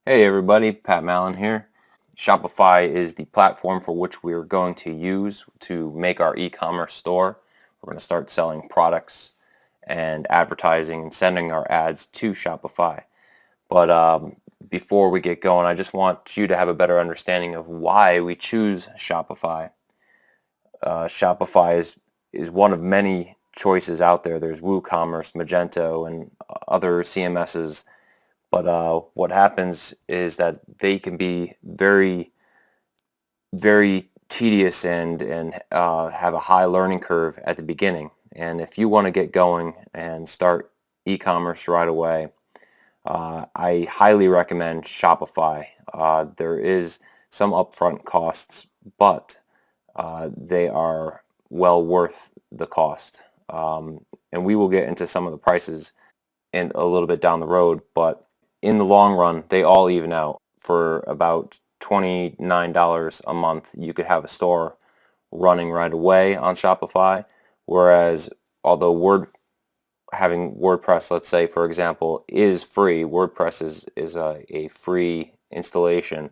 Hey everybody, Pat Mallon here. Shopify is the platform for which we're going to use to make our e-commerce store. We're going to start selling products and advertising and sending our ads to Shopify. But before we get going, I just want you to have a better understanding of why we choose Shopify. Shopify is one of many choices out there. There's WooCommerce, Magento, and other CMSs. But what happens is that they can be very tedious and have a high learning curve at the beginning. And if you want to get going and start e-commerce right away, I highly recommend Shopify. There is some upfront costs, but they are well worth the cost. And we will get into some of the prices in a little bit down the road, but in the long run, they all even out. For about $29 a month, you could have a store running right away on Shopify, whereas although having WordPress, let's say, for example, is free, WordPress is a free installation,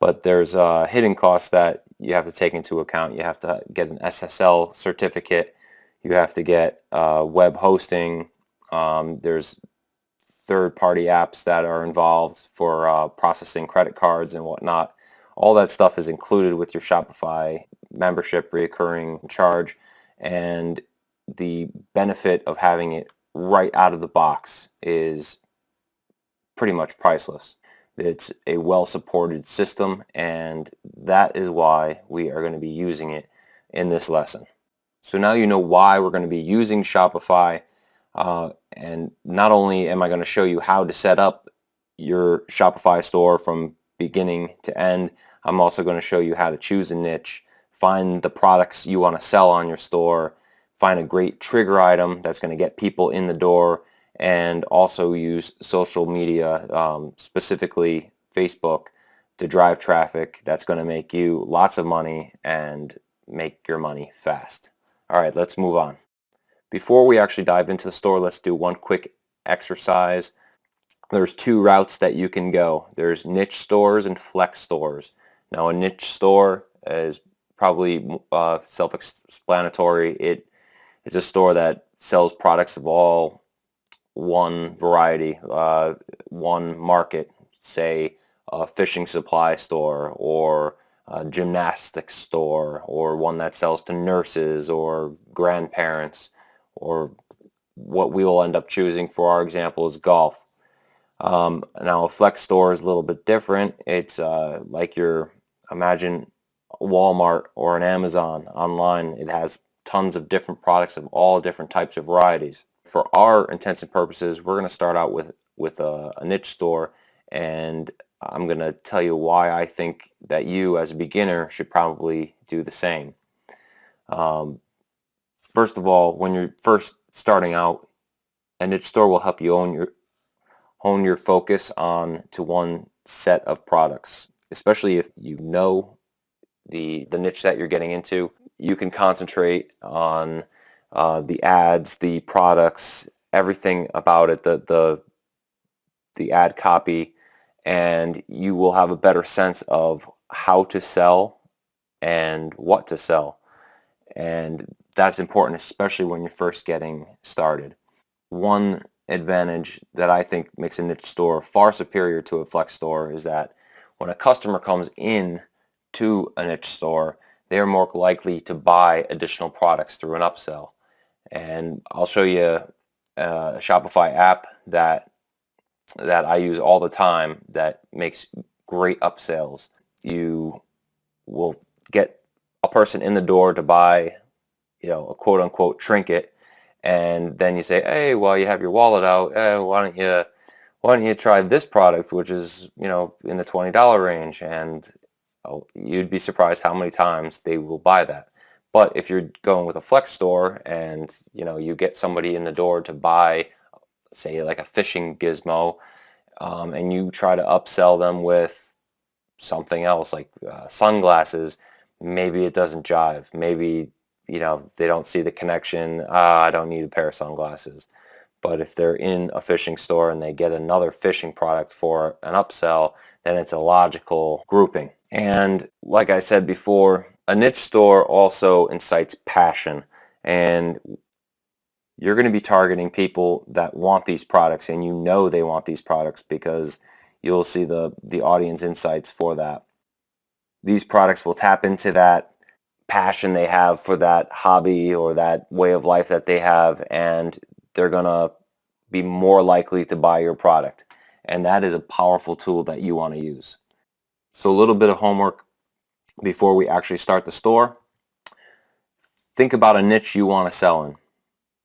but there's hidden costs that you have to take into account. You have to get an SSL certificate. You have to get web hosting. There's third-party apps that are involved for processing credit cards and whatnot. All that stuff is included with your Shopify membership recurring charge, and the benefit of having it right out of the box is pretty much priceless. It's a well-supported system, and that is why we are going to be using it in this lesson. So now you know why we're going to be using Shopify. And not only am I going to show you how to set up your Shopify store from beginning to end, I'm also going to show you how to choose a niche, find the products you want to sell on your store, find a great trigger item that's going to get people in the door, and also use social media, specifically Facebook, to drive traffic that's going to make you lots of money and make your money fast. All right, let's move on. Before we actually dive into the store, let's do one quick exercise. There's two routes that you can go. There's niche stores and flex stores. Now, a niche store is probably self-explanatory. It's a store that sells products of all one variety, one market, say a fishing supply store or a gymnastics store, or one that sells to nurses or grandparents, or what we will end up choosing for our example is golf. Now a flex store is a little bit different. It's like imagine Walmart or an Amazon online. It has tons of different products of all different types of varieties. For our intents and purposes, we're going to start out with a niche store, and I'm going to tell you why I think that you as a beginner should probably do the same. First of all, when you're first starting out, a niche store will help you hone your focus on to one set of products, especially if you know the niche that you're getting into. You can concentrate on the ads, the products, everything about it, the ad copy, and you will have a better sense of how to sell and what to sell. And that's important, especially when you're first getting started. One advantage that I think makes a niche store far superior to a flex store is that when a customer comes in to a niche store, they are more likely to buy additional products through an upsell. And I'll show you a Shopify app that I use all the time that makes great upsells. You will get a person in the door to buy, a quote unquote trinket, and then you say, hey, well, you have your wallet out, why don't you try this product, which is, in the $20 range, and you'd be surprised how many times they will buy that. But if you're going with a flex store and, you get somebody in the door to buy, say, like a fishing gizmo, and you try to upsell them with something else like sunglasses, maybe it doesn't jive. Maybe, they don't see the connection. I don't need a pair of sunglasses. But if they're in a fishing store and they get another fishing product for an upsell, then it's a logical grouping. And like I said before, a niche store also incites passion, and you're going to be targeting people that want these products, and you know they want these products because you'll see the audience insights for that. These products will tap into that passion they have for that hobby or that way of life that they have, and they're going to be more likely to buy your product. And that is a powerful tool that you want to use. So a little bit of homework before we actually start the store. Think about a niche you want to sell in.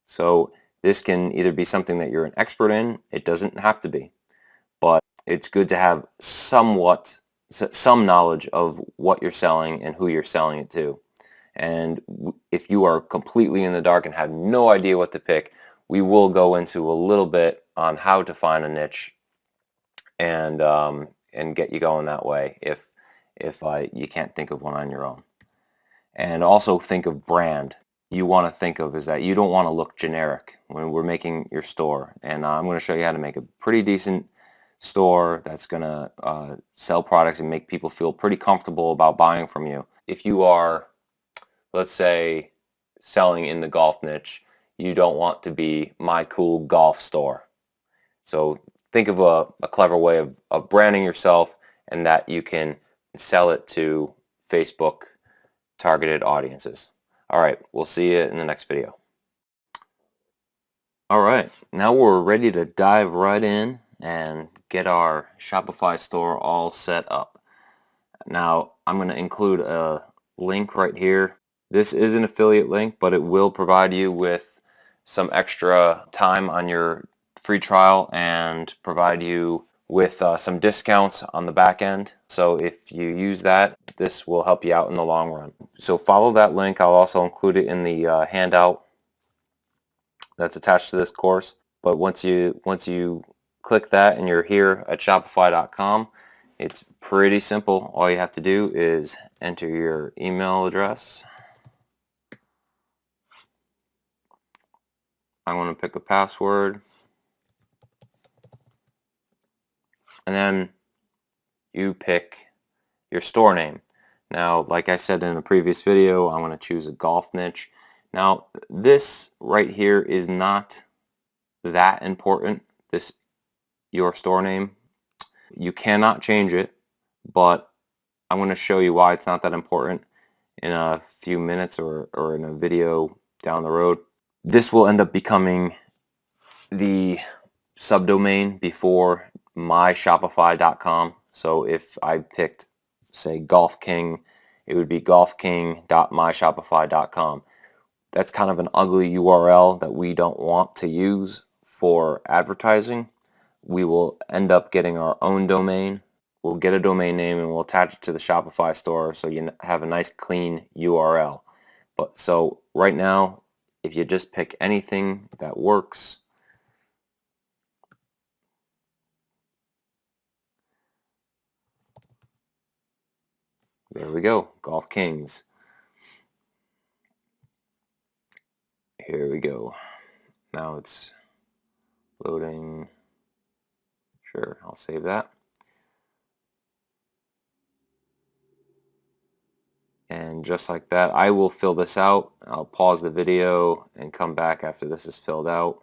So this can either be something that you're an expert in, it doesn't have to be, but it's good to have some knowledge of what you're selling and who you're selling it to. And if you are completely in the dark and have no idea what to pick, we will go into a little bit on how to find a niche and get you going that way if you can't think of one on your own. And also think of brand. You want to think of is that you don't want to look generic when we're making your store. And I'm going to show you how to make a pretty decent store that's going to sell products and make people feel pretty comfortable about buying from you. If you are, let's say, selling in the golf niche, you don't want to be my cool golf store. So think of a clever way of branding yourself, and that you can sell it to Facebook targeted audiences. All right, we'll see you in the next video. All right, now we're ready to dive right in and get our Shopify store all set up. Now, I'm going to include a link right here. This is an affiliate link, but it will provide you with some extra time on your free trial and provide you with some discounts on the back end. So if you use that, this will help you out in the long run. So follow that link. I'll also include it in the handout that's attached to this course. But once you click that and you're here at Shopify.com, it's pretty simple. All you have to do is enter your email address. I'm going to pick a password. And then you pick your store name. Now, like I said in a previous video, I'm going to choose a golf niche. Now, this right here is not that important, your store name. You cannot change it, but I'm going to show you why it's not that important in a few minutes or in a video down the road. This will end up becoming the subdomain before myshopify.com. So if I picked, say, Golf King, it would be golfking.myshopify.com. That's kind of an ugly URL that we don't want to use for advertising. We will end up getting our own domain. We'll get a domain name and we'll attach it to the Shopify store so you have a nice clean URL. But so right now, if you just pick anything that works, there we go, Golf Kings. Here we go. Now it's loading. Sure, I'll save that. And just like that, I will fill this out. I'll pause the video and come back after this is filled out.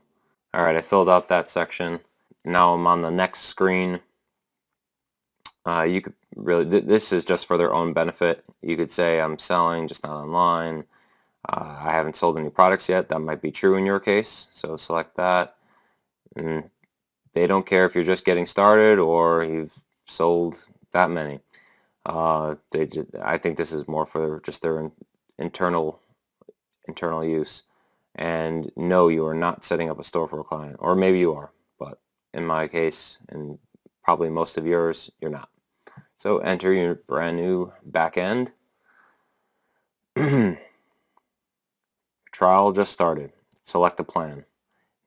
All right, I filled out that section. Now I'm on the next screen. You could really, this is just for their own benefit. You could say I'm selling, just not online. I haven't sold any products yet. That might be true in your case. So select that. And they don't care if you're just getting started or you've sold that many. I think this is more for just their internal use. And no, you are not setting up a store for a client, or maybe you are, but in my case, and probably most of yours, you're not. So enter your brand new back end. Trial just started. Select a plan.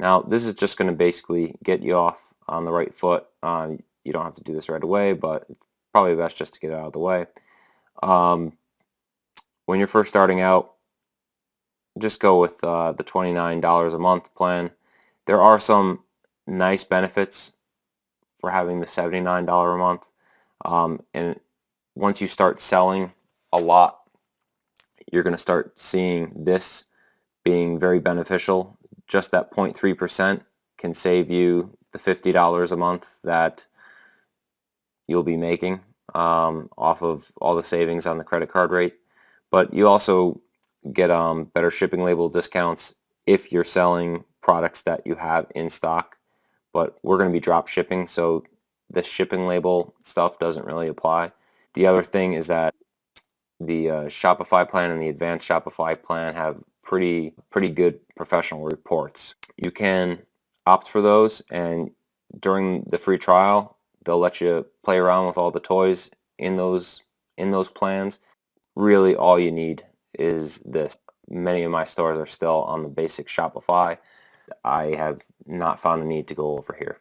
Now this is just going to basically get you off on the right foot. You don't have to do this right away, but it's probably best just to get it out of the way. When you're first starting out, just go with the $29 a month plan. There are some nice benefits for having the $79 a month. And once you start selling a lot, you're going to start seeing this being very beneficial. Just that 0.3% can save you the $50 a month that you'll be making off of all the savings on the credit card rate. But you also get better shipping label discounts if you're selling products that you have in stock. But we're going to be drop shipping, so the shipping label stuff doesn't really apply. The other thing is that the Shopify plan and the advanced Shopify plan have pretty good professional reports. You can opt for those, and during the free trial, they'll let you play around with all the toys in those plans. Really, all you need is this. Many of my stores are still on the basic Shopify. I have not found a need to go over here.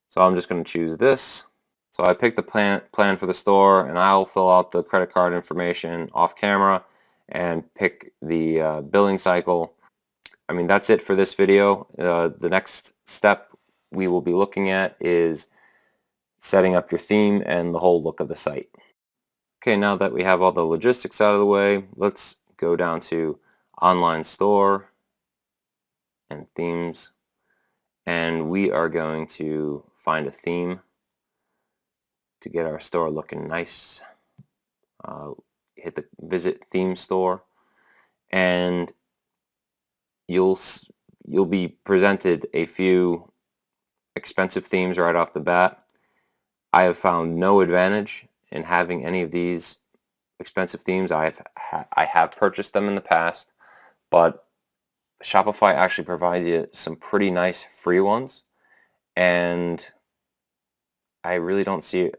So I'm just going to choose this. So I picked the plan for the store, and I'll fill out the credit card information off camera and pick the billing cycle. I mean, that's it for this video. The next step we will be looking at is setting up your theme and the whole look of the site. Okay, now that we have all the logistics out of the way, let's go down to online store and themes, and we are going to find a theme to get our store looking nice. Hit the visit theme store, and you'll be presented a few expensive themes right off the bat. I have found no advantage in having any of these expensive themes. I have purchased them in the past, but Shopify actually provides you some pretty nice free ones, and I really don't see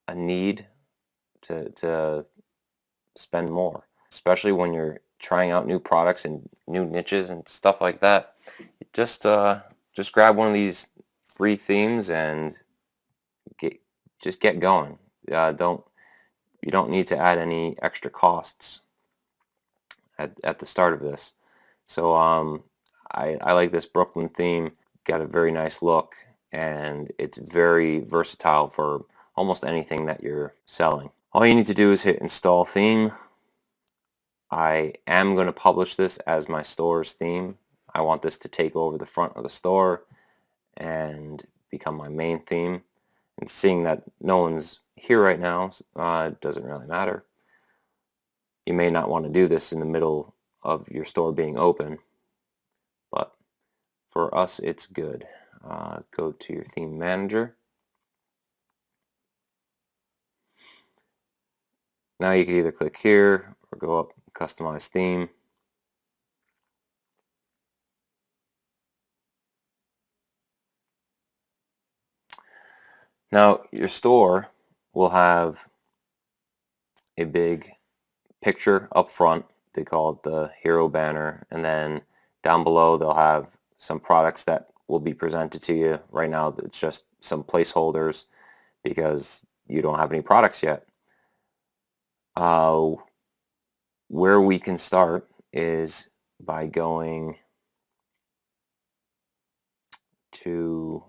a need to spend more, especially when you're trying out new products and new niches and stuff like that. Just grab one of these free themes and get going. You don't need to add any extra costs at the start of this. So I like this Brooklyn theme. Got a very nice look, and it's very versatile for almost anything that you're selling. All you need to do is hit install theme. I am going to publish this as my store's theme. I want this to take over the front of the store and become my main theme. And seeing that no one's here right now, it doesn't really matter. You may not want to do this in the middle of your store being open, but for us it's good. Go to your theme manager. Now you can either click here or go up customize theme. Now your store will have a big picture up front. They call it the hero banner, and then down below they'll have some products that will be presented to you. Right now it's just some placeholders because you don't have any products yet. Where we can start is by going to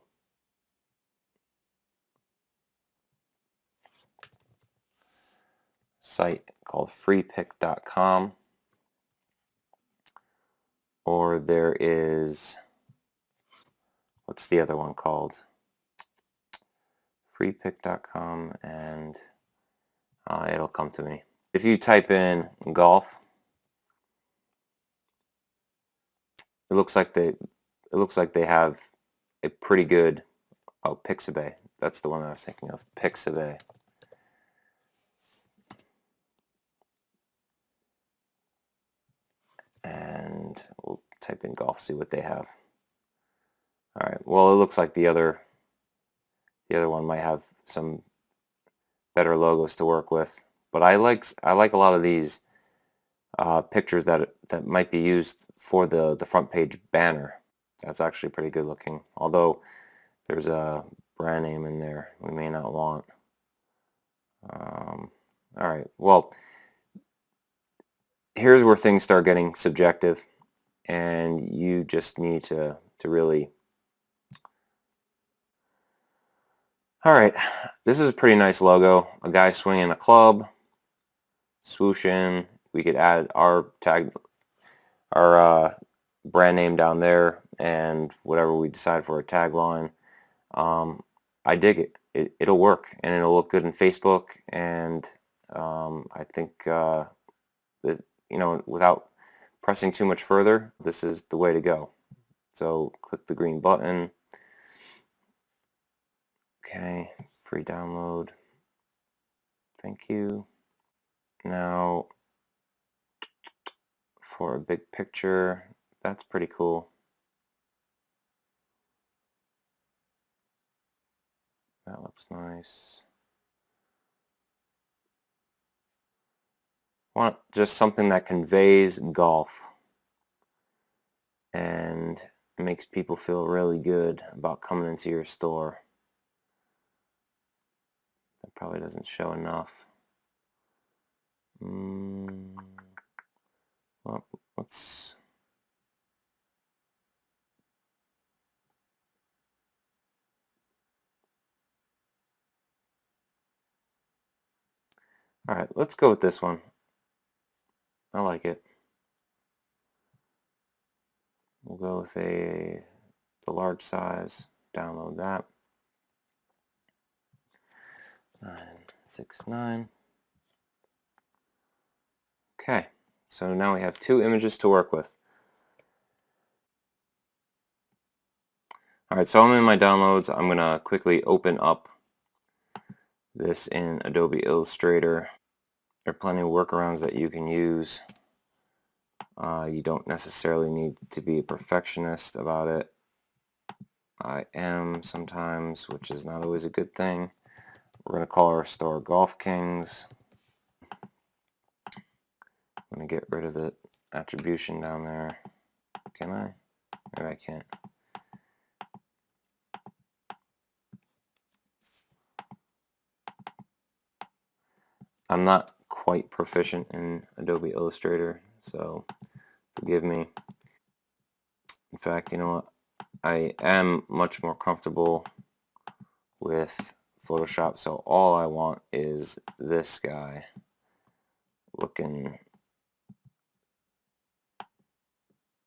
a site called freepick.com, or there is, what's the other one called? Freepick.com, and it'll come to me. If you type in golf, it looks like they have a pretty good, Pixabay. That's the one I was thinking of, Pixabay. And we'll type in golf, see what they have. All right. Well, it looks like the other one might have some better logos to work with, but I like a lot of these pictures that might be used for the front page banner. That's actually pretty good looking, although there's a brand name in there we may not want. All right, well, here's where things start getting subjective, and you just need to really All right, this is a pretty nice logo. A guy swinging a club, swooshing. We could add our tag, our brand name down there, and whatever we decide for a tagline. I dig it. It'll work, and it'll look good in Facebook. And I think that, without pressing too much further, this is the way to go. So click the green button. Okay, free download. Thank you. Now, for a big picture, that's pretty cool. That looks nice. Want just something that conveys golf and makes people feel really good about coming into your store. That probably doesn't show enough. Well, let's... All right, let's go with this one. I like it. We'll go with the large size. Download that. 969. Okay, so now we have 2 images to work with. All right, so I'm in my downloads. I'm gonna quickly open up this in Adobe Illustrator. There are plenty of workarounds that you can use. You don't necessarily need to be a perfectionist about it. I am sometimes, which is not always a good thing. We're going to call our store Golf Kings. I'm going to get rid of the attribution down there. Can I? Maybe I can't. I'm not quite proficient in Adobe Illustrator, so forgive me. In fact, you know what? I am much more comfortable with Photoshop, so all I want is this guy looking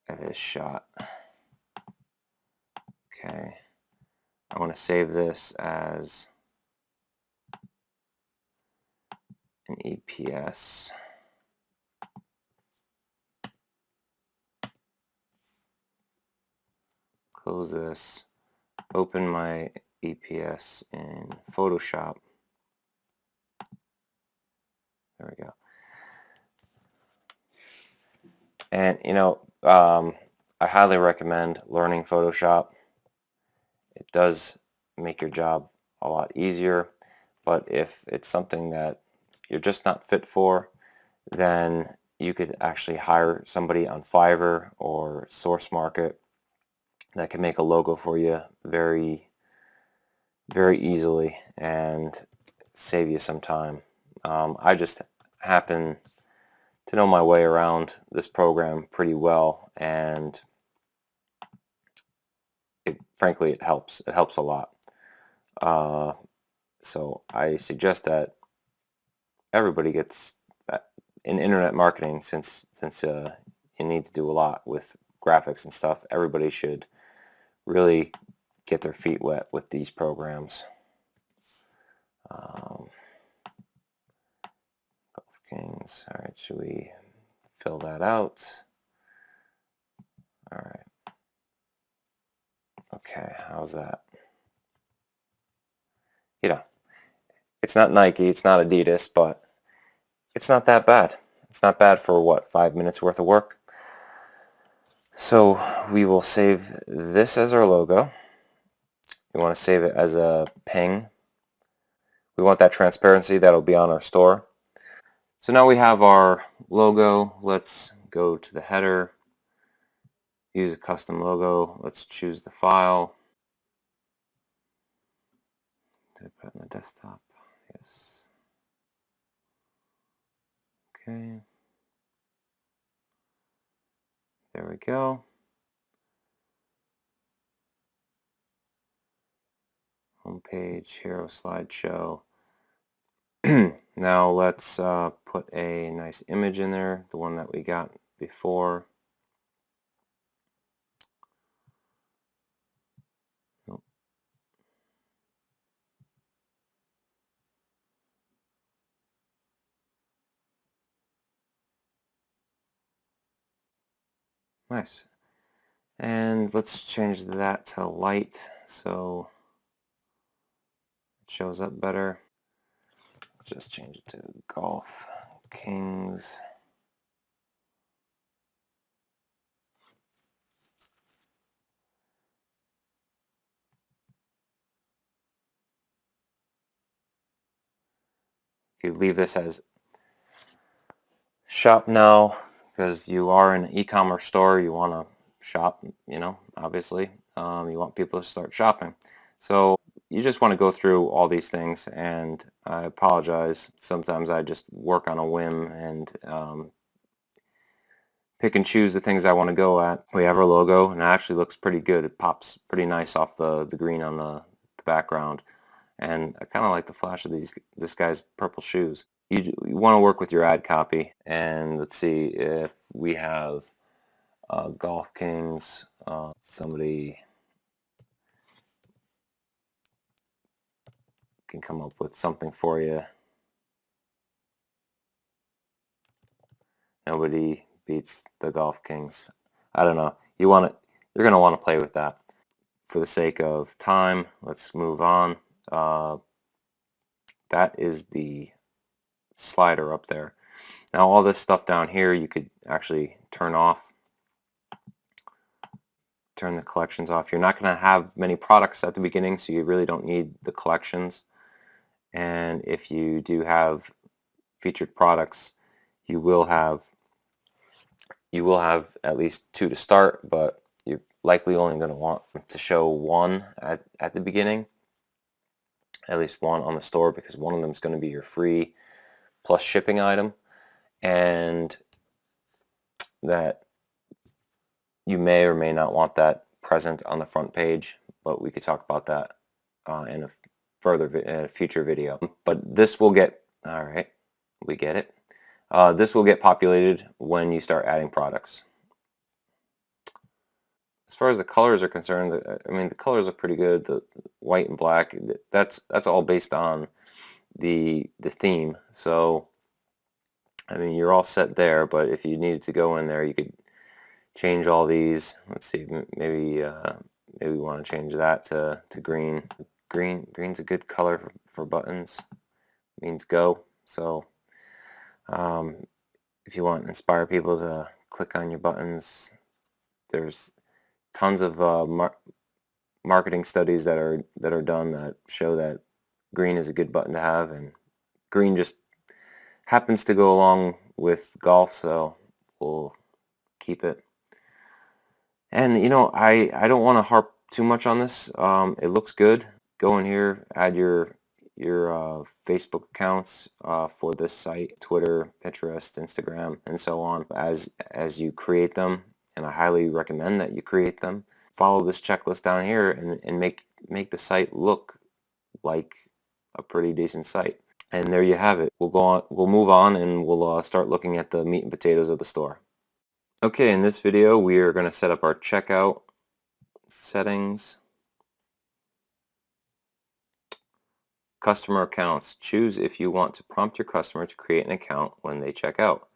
at his shot. Okay, I want to save this as an EPS. Close this, open my EPS in Photoshop. There we go. And I highly recommend learning Photoshop. It does make your job a lot easier, but if it's something that you're just not fit for, then you could actually hire somebody on Fiverr or Source Market that can make a logo for you very, very easily and save you some time. I just happen to know my way around this program pretty well, and frankly, it helps. It helps a lot. So I suggest that everybody gets in internet marketing, since you need to do a lot with graphics and stuff. Everybody should really get their feet wet with these programs. Golf Kings. All right, should we fill that out? All right. Okay, how's that? It's not Nike, it's not Adidas, but it's not that bad. It's not bad for what, 5 minutes worth of work. So we will save this as our logo. We want to save it as a ping. We want that transparency that'll be on our store. So now we have our logo. Let's go to the header, use a custom logo. Let's choose the file. Did I put it on the desktop? Yes. Okay. There we go. Home Homepage, hero slideshow. Now let's put a nice image in there, the one that we got before. Nope. Nice. And let's change that to light so it shows up better. Just change it to Golf Kings. You leave this as shop now because you are an e-commerce store. You want to shop, obviously. You want people to start shopping. So you just want to go through all these things, and I apologize. Sometimes I just work on a whim and pick and choose the things I want to go at. We have our logo, and it actually looks pretty good. It pops pretty nice off the green on the background. And I kind of like the flash of this guy's purple shoes. You want to work with your ad copy, and let's see if we have Golf Kings. Somebody can come up with something for you. Nobody beats the Golf Kings. I don't know. You're going to want to play with that. For the sake of time, let's move on. That is the slider up there. Now all this stuff down here you could actually turn off. Turn the collections off. You're not going to have many products at the beginning, so you really don't need the collections. And if you do have featured products, you will have at least 2 to start, but you're likely only going to want to show 1 at the beginning, at least 1 on the store, because one of them is going to be your free plus shipping item, and that you may or may not want that present on the front page, but we could talk about that in a future video. But this will get, all right, we get it. This will get populated when you start adding products. As far as the colors are concerned, I mean, the colors are pretty good. The white and black, that's all based on the theme. So, I mean, you're all set there, but if you needed to go in there, you could change all these. Let's see, maybe we want to change that to green. Green's a good color for buttons. It means go. So if you want to inspire people to click on your buttons, there's tons of marketing studies that are done that show that green is a good button to have, and green just happens to go along with golf, so we'll keep it. And I don't want to harp too much on this. It looks good. Go in here, add your Facebook accounts for this site, Twitter, Pinterest, Instagram, and so on as you create them. And I highly recommend that you create them. Follow this checklist down here and make the site look like a pretty decent site. And there you have it. We'll move on, and we'll start looking at the meat and potatoes of the store. Okay, in this video we are going to set up our checkout settings. Customer accounts. Choose if you want to prompt your customer to create an account when they check out.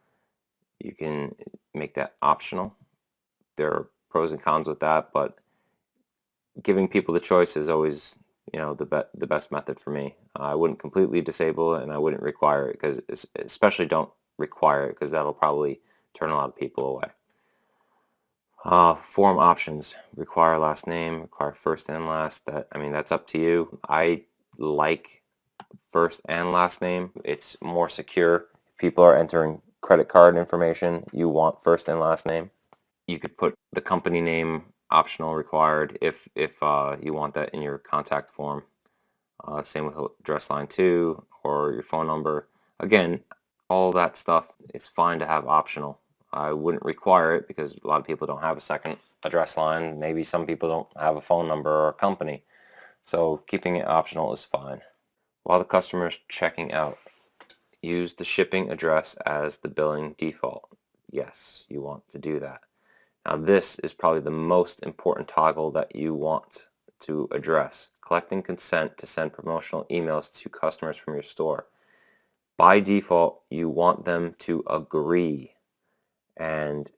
You can make that optional. There are pros and cons with that, but giving people the choice is always, the best method for me. I wouldn't completely disable it, and I wouldn't require it, because especially don't require it, because that'll probably turn a lot of people away. Form options. Require last name, require first and last. That's up to you. I like first and last name. It's more secure. If people are entering credit card information, you want first and last name. You could put the company name optional, required, if you want that in your contact form. Same with address line 2 or your phone number. Again, all that stuff is fine to have optional. I wouldn't require it because a lot of people don't have a second address line. Maybe some people don't have a phone number or a company. So keeping it optional is fine. While the customer is checking out, use the shipping address as the billing default. Yes, you want to do that. Now this is probably the most important toggle that you want to address. Collecting consent to send promotional emails to customers from your store. By default, you want them to agree. And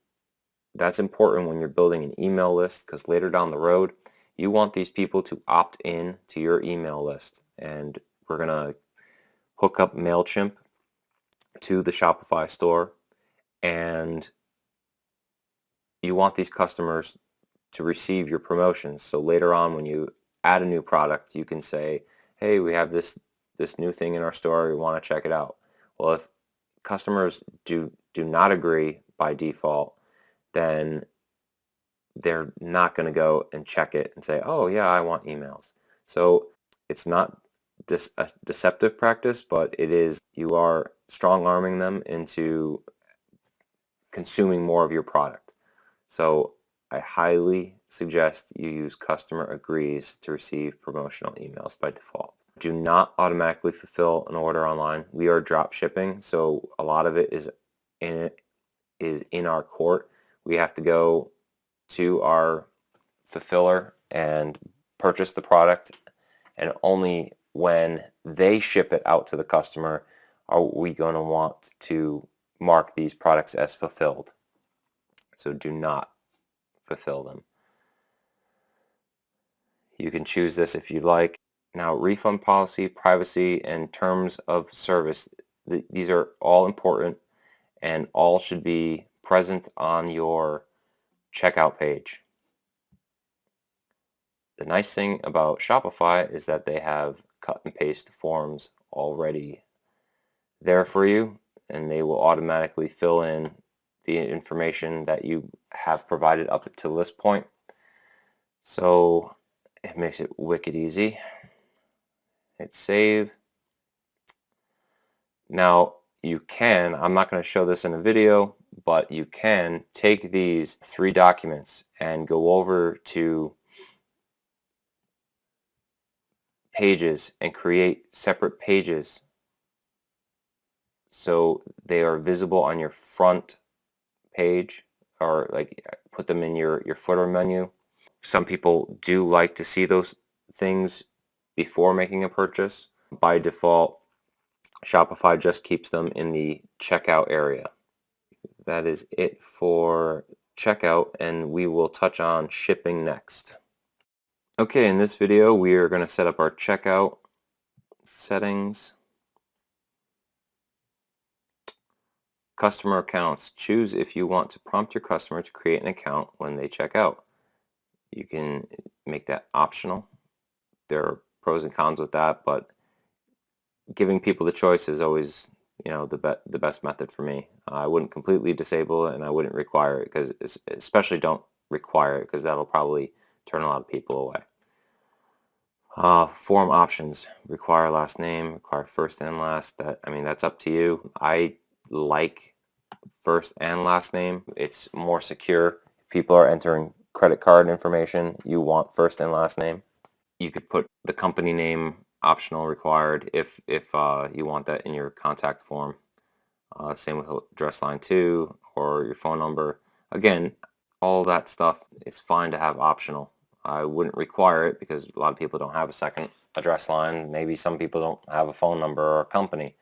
that's important when you're building an email list, because later down the road, you want these people to opt in to your email list. And we're going to hook up MailChimp to the Shopify store, and you want these customers to receive your promotions. So later on, when you add a new product, you can say, hey, we have this new thing in our store, we want to check it out. Well, if customers do not agree by default, then they're not going to go and check it and say, oh yeah, I want emails. So it's not a deceptive practice, but it is, you are strong arming them into consuming more of your product. So I highly suggest you use customer agrees to receive promotional emails by default. Do not automatically fulfill an order online. We are drop shipping, so a lot of it is in our court. We have to go to our fulfiller and purchase the product, and only when they ship it out to the customer are we going to want to mark these products as fulfilled. So do not fulfill them. You can choose this if you'd like. Now, refund policy, privacy, and terms of service, these are all important and all should be present on your checkout page. The nice thing about Shopify is that they have cut and paste forms already there for you, and they will automatically fill in the information that you have provided up to this point. So it makes it wicked easy. Hit save. Now you can, I'm not going to show this in a video, but you can take these 3 documents and go over to pages and create separate pages so they are visible on your front page, or like put them in your footer menu. Some people do like to see those things before making a purchase. By default, Shopify just keeps them in the checkout area. That is it for checkout, and we will touch on shipping next. Okay, in this video we are going to set up our checkout settings. Customer accounts. Choose if you want to prompt your customer to create an account when they check out. You can make that optional. There are pros and cons with that, but giving people the choice is always, the best method for me. I wouldn't completely disable it, and I wouldn't require it, because especially don't require it, because that'll probably turn a lot of people away. Form options. Require last name, require first and last. That's up to you. I like first and last name. It's more secure. If people are entering credit card information, you want first and last name. You could put the company name optional, required, if you want that in your contact form. Same with address line 2 or your phone number. Again, all that stuff is fine to have optional. I wouldn't require it because a lot of people don't have a second address line. Maybe some people don't have a phone number or a company.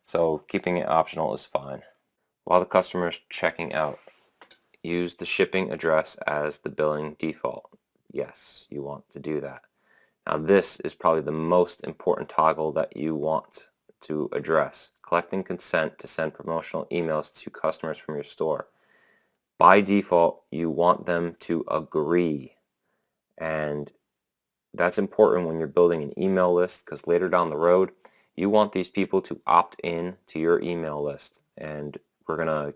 So keeping it optional is fine. While the customer is checking out, use the shipping address as the billing default. Yes, you want to do that. Now this is probably the most important toggle that you want to address. Collecting consent to send promotional emails to customers from your store. By default, you want them to agree. And that's important when you're building an email list, because later down the road, you want these people to opt in to your email list. And we're going to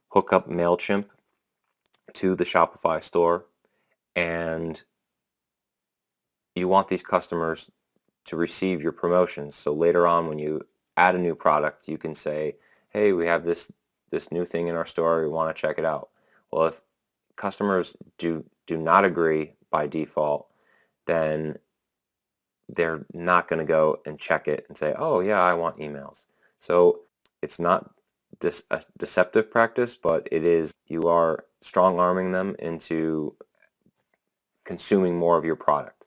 hook up MailChimp to the Shopify store, and you want these customers to receive your promotions. So later on, when you add a new product, you can say, hey, we have this new thing in our store, we want to check it out. Well, if customers do not agree by default, then they're not going to go and check it and say, oh yeah, I want emails. So it's not a deceptive practice, but it is, you are strong arming them into consuming more of your product.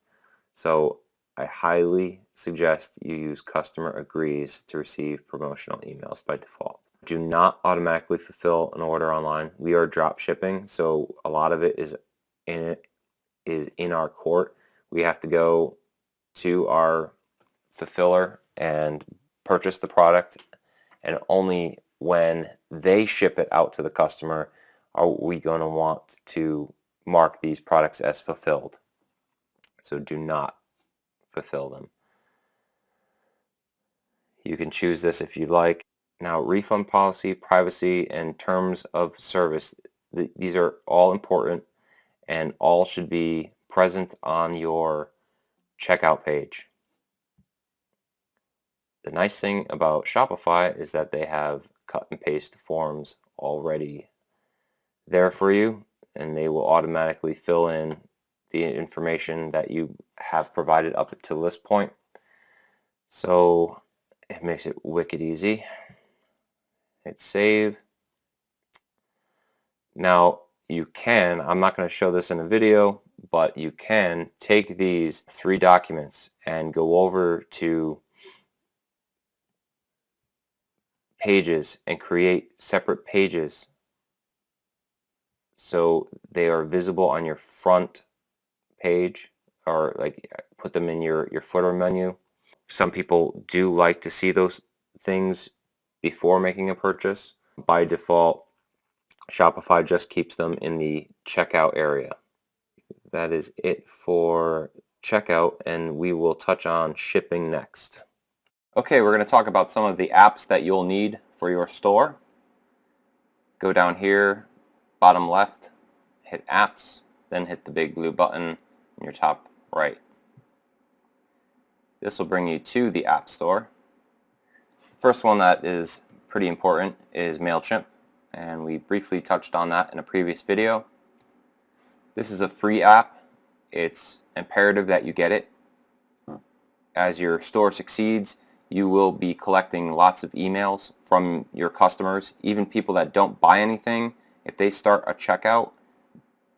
So I highly suggest you use customer agrees to receive promotional emails by default. Do not automatically fulfill an order online. We are drop shipping, so a lot of it is in our court. We have to go to our fulfiller and purchase the product, and only when they ship it out to the customer are we going to want to mark these products as fulfilled. So do not fulfill them. You can choose this if you'd like. Now, refund policy, privacy, and terms of service, these are all important and all should be present on your checkout page. The nice thing about Shopify is that they have cut and paste forms already there for you, and they will automatically fill in the information that you have provided up to this point. So it makes it wicked easy. Hit save. Now you can, I'm not going to show this in a video, but you can take these 3 documents and go over to pages and create separate pages so they are visible on your front page, or like put them in your footer menu. Some people do like to see those things before making a purchase. By default, Shopify just keeps them in the checkout area. That is it for checkout, and we will touch on shipping next. Okay, we're going to talk about some of the apps that you'll need for your store. Go down here, bottom left, hit apps, then hit the big blue button in your top right. This will bring you to the App Store. First one that is pretty important is MailChimp, and we briefly touched on that in a previous video. This is a free app. It's imperative that you get it. As your store succeeds, you will be collecting lots of emails from your customers, even people that don't buy anything. If they start a checkout,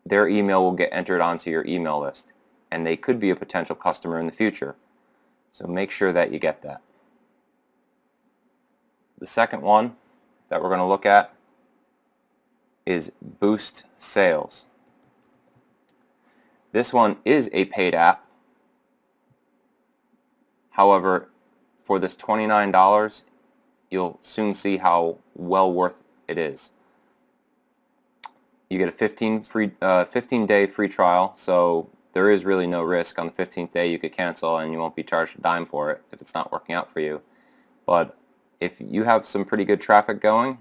their email will get entered onto your email list, and they could be a potential customer in the future. So make sure that you get that. The second one that we're going to look at is Boost Sales. This one is a paid app. However, for this $29, you'll soon see how well worth it is. You get a 15-day free trial, so there is really no risk. On the 15th day you could cancel and you won't be charged a dime for it if it's not working out for you. But if you have some pretty good traffic going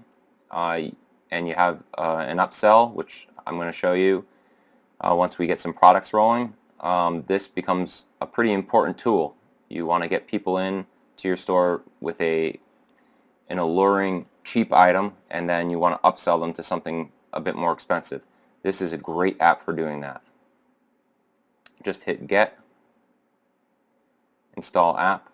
and you have an upsell, which I'm going to show you once we get some products rolling, this becomes a pretty important tool. You want to get people in to your store with an alluring cheap item, and then you want to upsell them to something a bit more expensive. This is a great app for doing that. Just hit get, install app,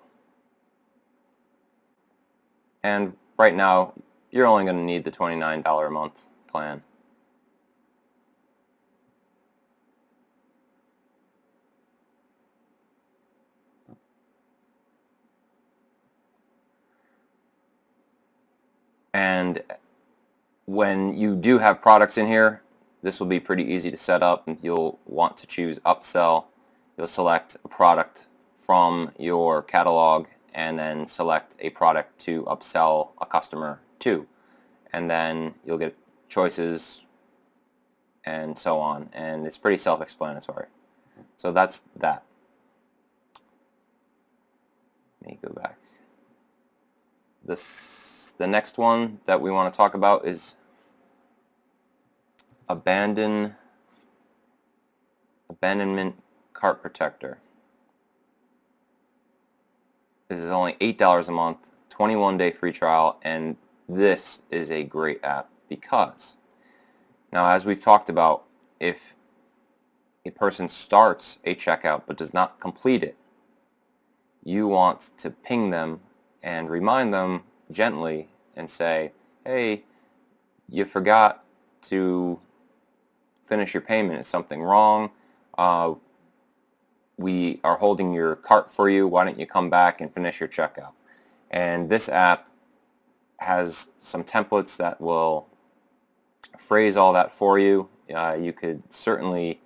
and right now you're only going to need the $29 a month plan. And when you do have products in here, this will be pretty easy to set up. You'll want to choose upsell. You'll select a product from your catalog and then select a product to upsell a customer to. And then you'll get choices and so on. And it's pretty self-explanatory. So that's that. Let me go back. The next one that we want to talk about is Abandonment Cart Protector. This is only $8 a month, 21-day free trial, and this is a great app because, now as we've talked about, if a person starts a checkout but does not complete it, you want to ping them and remind them gently and say, hey, you forgot to finish your payment. Is something wrong? We are holding your cart for you. Why don't you come back and finish your checkout? And this app has some templates that will phrase all that for you. You could certainly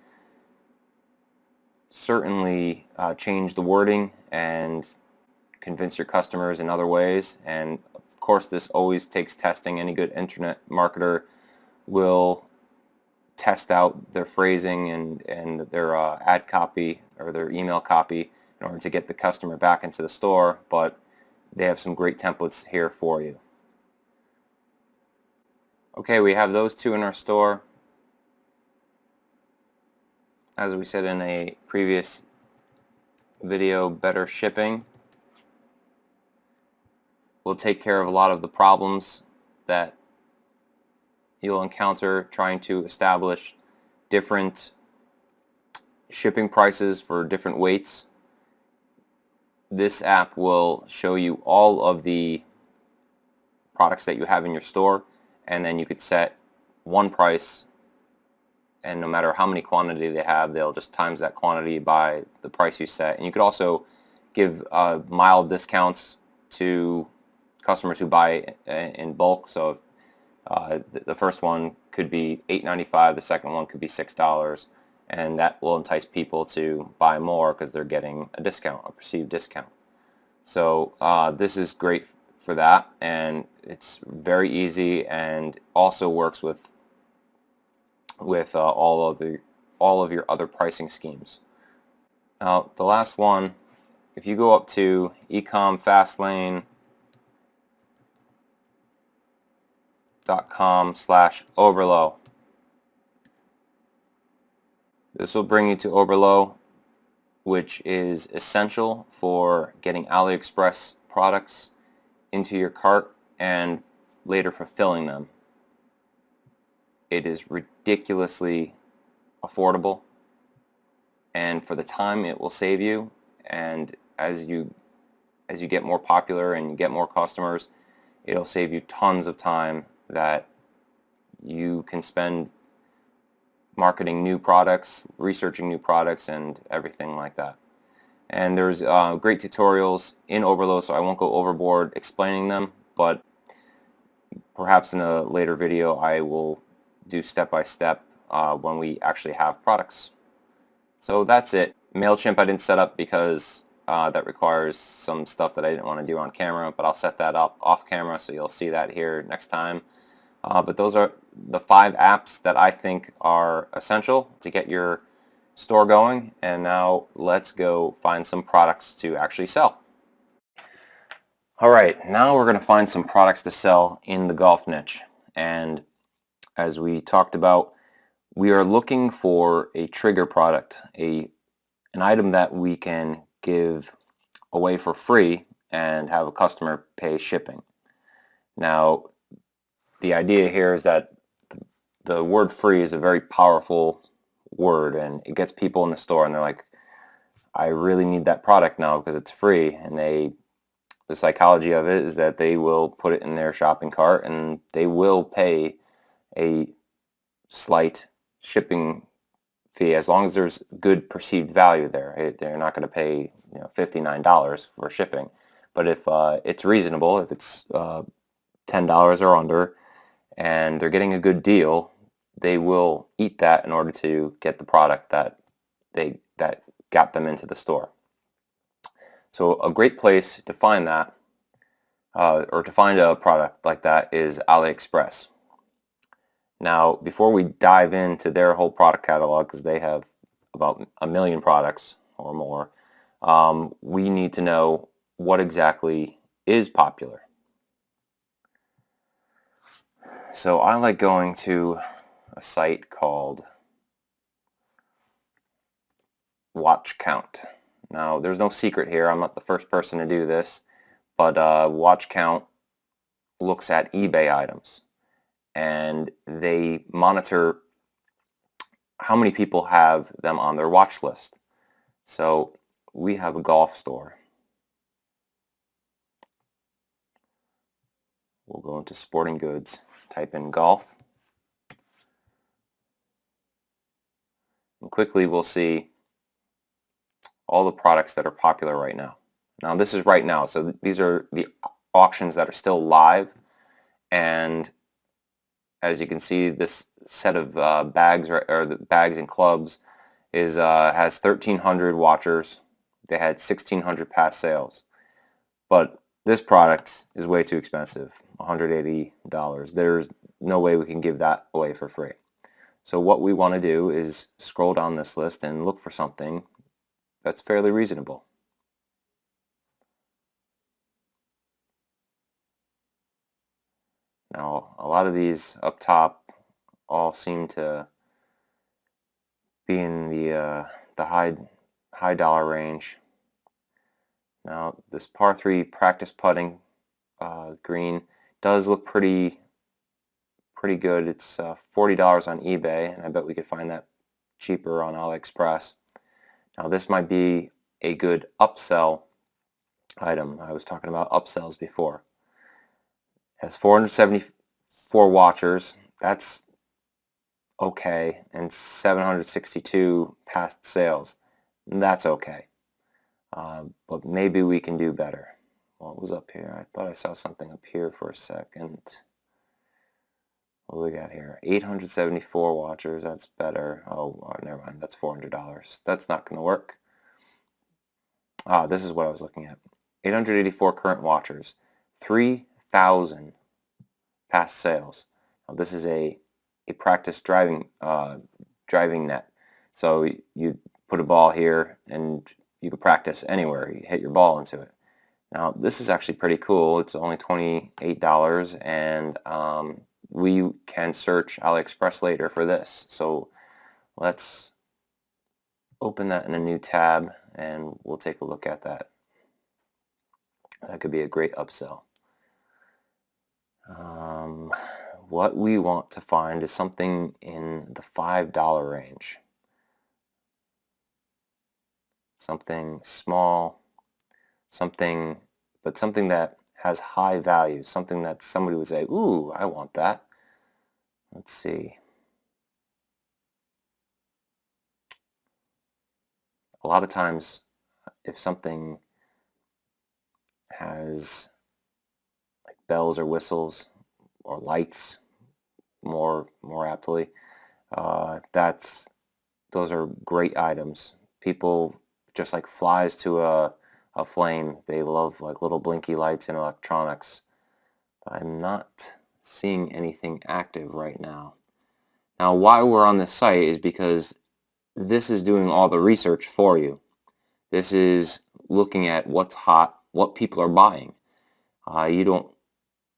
change the wording and convince your customers in other ways. And of course, this always takes testing. Any good internet marketer will test out their phrasing and their ad copy or their email copy in order to get the customer back into the store, but they have some great templates here for you. Okay, we have those two in our store. As we said in a previous video, better shipping will take care of a lot of the problems that you'll encounter trying to establish different shipping prices for different weights. This app will show you all of the products that you have in your store, and then you could set one price, and no matter how many quantity they have, they'll just times that quantity by the price you set. And you could also give mild discounts to customers who buy in bulk. So the first one could be $8.95, the second one could be $6, and that will entice people to buy more because they're getting a discount, a perceived discount. So this is great for that, and it's very easy and also works with all of your other pricing schemes. Now the last one, if you go up to ecomfastlane.com/Oberlo, this will bring you to Oberlo, which is essential for getting AliExpress products into your cart and later fulfilling them. It is ridiculously affordable, and for the time it will save you, and as you get more popular and you get more customers, it'll save you tons of time that you can spend marketing new products, researching new products, and everything like that. And there's great tutorials in Oberlo, so I won't go overboard explaining them, but perhaps in a later video I will do step-by-step when we actually have products. So that's it. MailChimp I didn't set up because that requires some stuff that I didn't want to do on camera, but I'll set that up off camera, so you'll see that here next time. But those are the 5 apps that I think are essential to get your store going, and now let's go find some products to actually sell. Alright, now we're going to find some products to sell in the golf niche, and as we talked about, we are looking for a trigger product, an item that we can give away for free and have a customer pay shipping. Now, the idea here is that the word free is a very powerful word, and it gets people in the store and they're like, I really need that product now because it's free, and the psychology of it is that they will put it in their shopping cart and they will pay a slight shipping fee as long as there's good perceived value there. They're not going to pay $59 for shipping, but if it's reasonable, if it's $10 or under, and they're getting a good deal, they will eat that in order to get the product that got them into the store. So a great place to find that, or to find a product like that, is AliExpress. Now, before we dive into their whole product catalog, because they have about 1 million products or more, we need to know what exactly is popular. So I like going to a site called Watch Count. Now, there's no secret here. I'm not the first person to do this, but Watch Count looks at eBay items, and they monitor how many people have them on their watch list. So we have a golf store, We'll go into sporting goods, type in golf, and quickly we'll see all the products that are popular right now. Now this is right now, so these are the auctions that are still live, and as you can see, this set of bags or the bags and clubs has 1,300 watchers. They had 1,600 past sales, but this product is way too expensive, $180. There's no way we can give that away for free. So what we want to do is scroll down this list and look for something that's fairly reasonable. Now, a lot of these up top all seem to be in the high dollar range. Now, this par 3 practice putting green does look pretty good. It's $40 on eBay, and I bet we could find that cheaper on AliExpress. Now, this might be a good upsell item. I was talking about upsells before. It has 474 watchers. That's okay, and 762 past sales. That's okay. But maybe we can do better. What was up here? I thought I saw something up here for a second. What do we got here? 874 watchers. That's better. Oh, never mind. That's $400. That's not going to work. This is what I was looking at. 884 current watchers. 3,000 past sales. Now, this is a practice driving net. So you put a ball here and you can practice anywhere. You hit your ball into it. Now this is actually pretty cool. It's only $28, and we can search AliExpress later for this. So let's open that in a new tab and we'll take a look at that. That could be a great upsell. What we want to find is something in the $5 range. Something small, something that has high value, something that somebody would say, ooh, I want that. Let's see. A lot of times, if something has like bells or whistles or lights, more aptly, those are great items. People, just like flies to a flame, they love like little blinky lights and electronics. I'm not seeing anything active right now. Now, why we're on this site is because this is doing all the research for you. This is looking at what's hot, what people are buying. You don't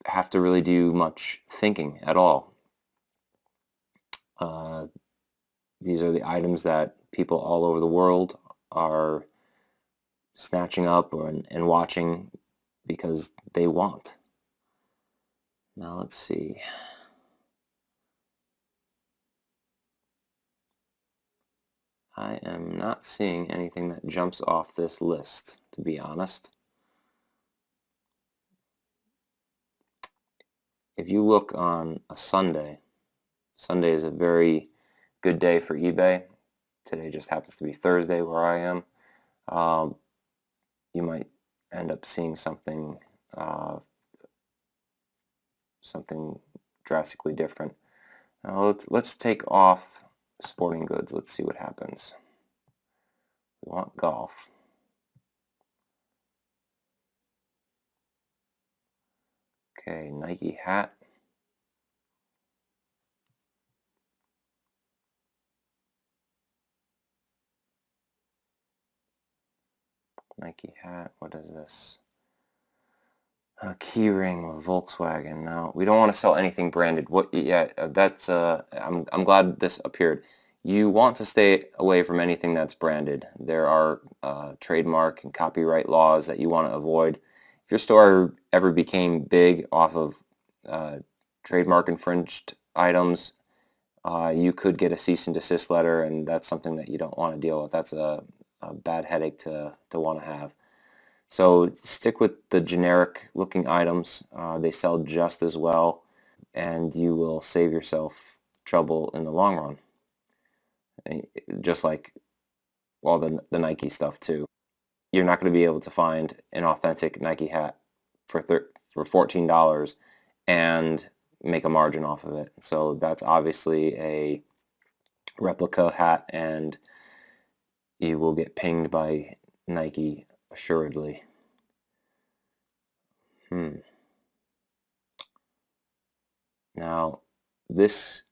have to really do much thinking at all. These are the items that people all over the world are snatching up and watching because they want. Now let's see. I am not seeing anything that jumps off this list, to be honest. If you look on a Sunday, Sunday is a very good day for eBay. Today just happens to be Thursday where I am. You might end up seeing something drastically different. Now let's take off sporting goods. Let's see what happens. We want golf. Okay, Nike hat. Nike hat. What is this? A key ring with Volkswagen. Now we don't want to sell anything branded. That's I'm glad this appeared. You want to stay away from anything that's branded. There are trademark and copyright laws that you want to avoid. If your store ever became big off of trademark infringed items, you could get a cease and desist letter, and that's something that you don't want to deal with. That's a bad headache to want to have. So stick with the generic looking items. They sell just as well, and you will save yourself trouble in the long run. Just like all the Nike stuff too. You're not going to be able to find an authentic Nike hat for $14 and make a margin off of it. So that's obviously a replica hat, and you will get pinged by Nike assuredly. Now, this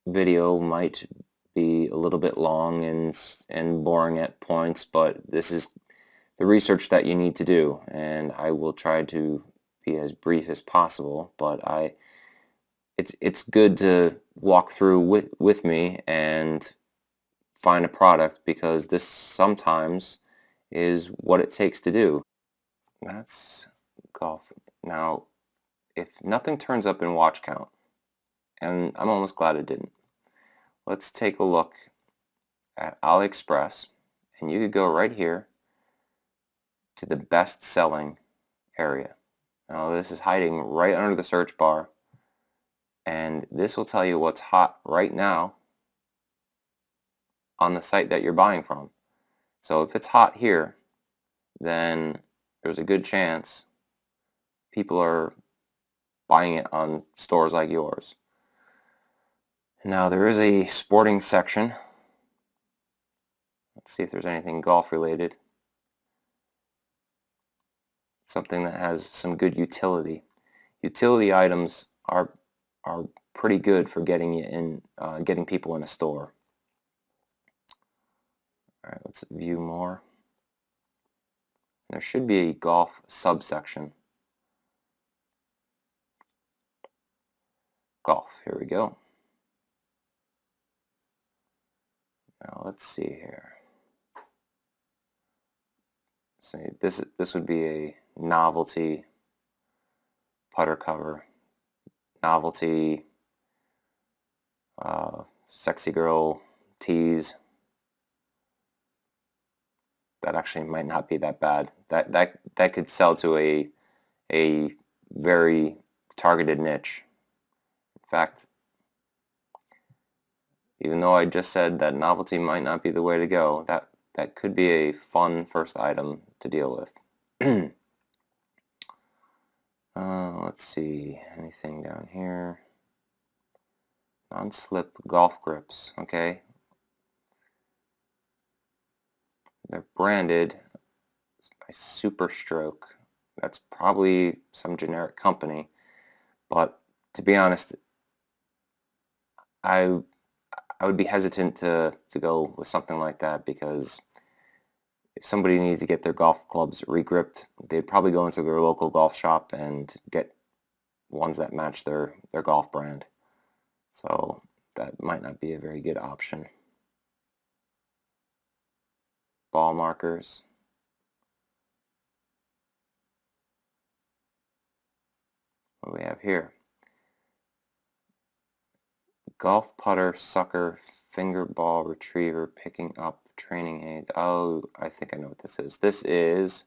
video might be a little bit long and boring at points, but this is the research that you need to do, and I will try to be as brief as possible, but it's good to walk through with me and find a product, because this sometimes is what it takes to do. That's golf. Now, if nothing turns up in watch count, and I'm almost glad it didn't, let's take a look at AliExpress, and you could go right here to the best selling area. Now this is hiding right under the search bar, and this will tell you what's hot right now on the site that you're buying from. So if it's hot here, then there's a good chance people are buying it on stores like yours. Now there is a sporting section. Let's see if there's anything golf related. Something that has some good utility. Utility items are pretty good for getting you in, getting people in a store. All right, let's view more. There should be a golf subsection. Golf, here we go. Now let's see here. Say this would be a novelty putter cover, novelty sexy girl tees. That actually might not be that bad. That could sell to a very targeted niche. In fact, even though I just said that novelty might not be the way to go, that could be a fun first item to deal with. Let's see, anything down here? Non-slip golf grips, okay. They're branded by Superstroke. That's probably some generic company, but to be honest, I would be hesitant to go with something like that, because if somebody needs to get their golf clubs regripped, they'd probably go into their local golf shop and get ones that match their golf brand. So that might not be a very good option. Ball markers. What do we have here? Golf putter, sucker, finger ball retriever, picking up, training aid. Oh, I think I know what this is. This is,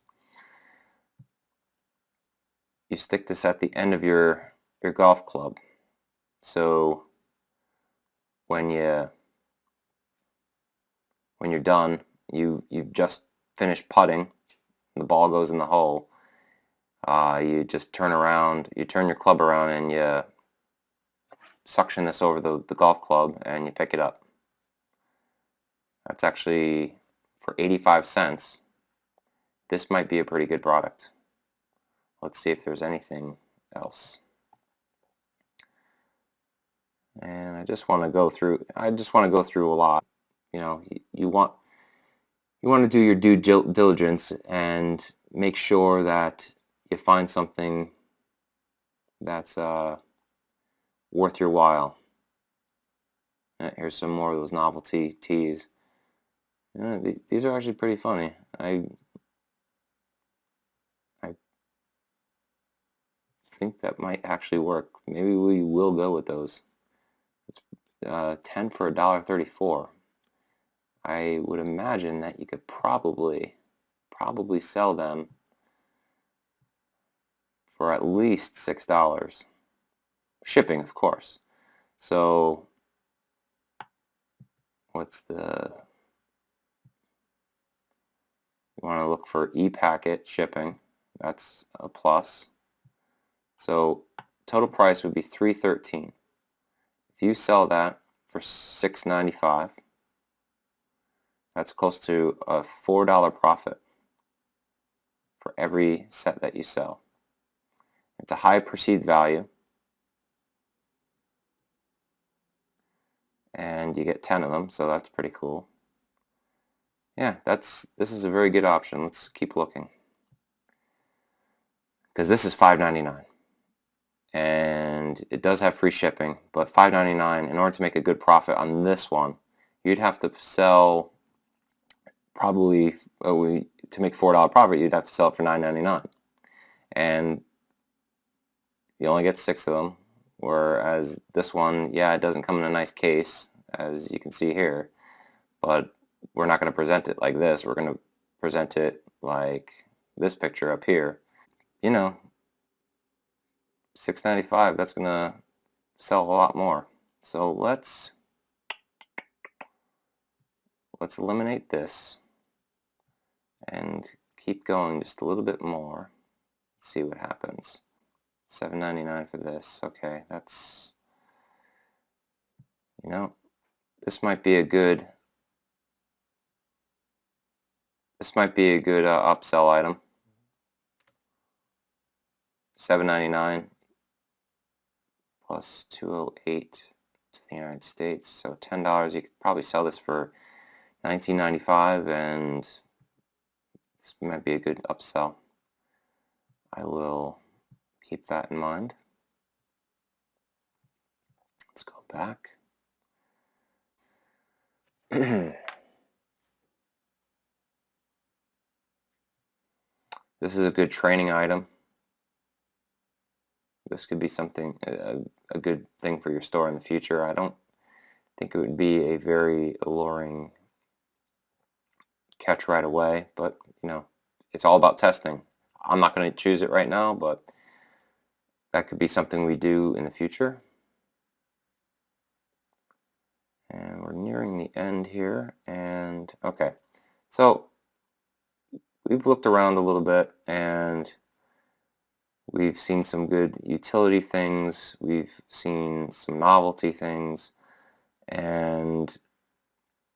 you stick this at the end of your golf club. So when you're done, you've just finished putting, the ball goes in the hole. You just turn around, you turn your club around, and you suction this over the golf club, and you pick it up. That's actually for 85 cents. This might be a pretty good product. Let's see if there's anything else. And I just want to go through a lot. You know, you want to do your due diligence and make sure that you find something that's worth your while. Here's some more of those novelty tees. You know, these are actually pretty funny. I think that might actually work. Maybe we will go with those. It's 10 for $1.34. I would imagine that you could probably probably sell them for at least $6. Shipping, of course. So what's the, you want to look for e-packet shipping. That's a plus. So total price would be $313. If you sell that for $6.95, that's close to a $4 profit for every set that you sell. It's a high perceived value, and you get 10 of them, so that's pretty cool. Yeah, this is a very good option. Let's keep looking, because this is $5.99, and it does have free shipping, but $5.99, in order to make a good profit on this one, you'd have to sell probably, to make $4 profit, you'd have to sell it for $9.99, and you only get 6 of them, whereas this one, yeah, it doesn't come in a nice case, as you can see here, but we're not going to present it like this. We're going to present it like this picture up here. You know, $6.95, that's going to sell a lot more. So let's eliminate this and keep going just a little bit more. See what happens. $7.99 for this. Okay, that's, you know, this might be a good upsell item. $7.99 plus $208 to the United States, so $10. You could probably sell this for $19.95, and this might be a good upsell. I will keep that in mind. Let's go back. This is a good training item. This could be something, a good thing for your store in the future. I don't think it would be a very alluring catch right away, but you know, it's all about testing. I'm not going to choose it right now, but that could be something we do in the future. And we're nearing the end here, and okay, so we've looked around a little bit, and we've seen some good utility things, we've seen some novelty things, and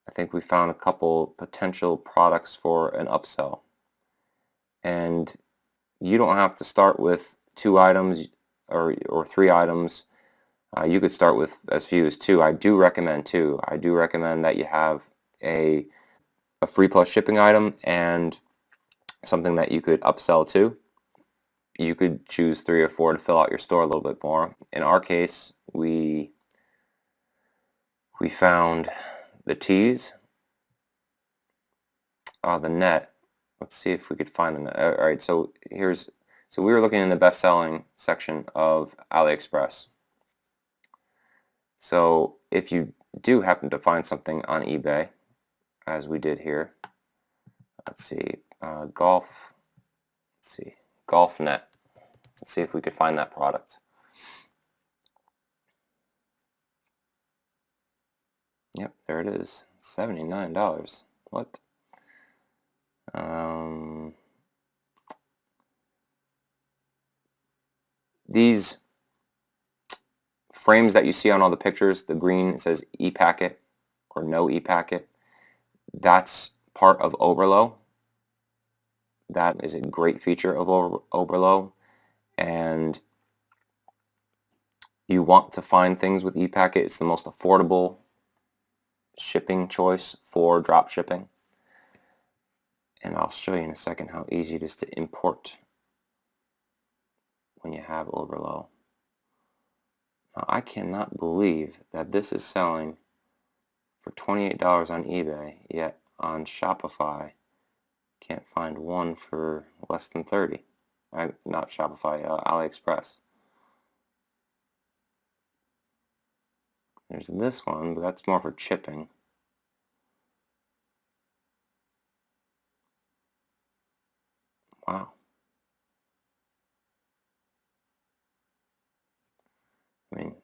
I think we found a couple potential products for an upsell. And you don't have to start with 2 items or 3 items. You could start with as few as 2. I do recommend 2. I do recommend that you have a free plus shipping item and something that you could upsell to. You could choose 3 or 4 to fill out your store a little bit more. In our case, we found the tees, the net. Let's see if we could find the net. All right, so we were looking in the best-selling section of AliExpress. So if you do happen to find something on eBay, as we did here, let's see, golf net. Let's see if we could find that product. Yep, there it is, $79. What? These frames that you see on all the pictures, the green, it says e-packet or no e-packet, that's part of Oberlo. That is a great feature of Oberlo, and you want to find things with ePacket. It's the most affordable shipping choice for drop shipping, and I'll show you in a second how easy it is to import when you have Oberlo. Now, I cannot believe that this is selling for $28 on eBay, yet on Shopify can't find one for less than 30. Not Shopify, AliExpress. There's this one, but that's more for chipping. I mean, you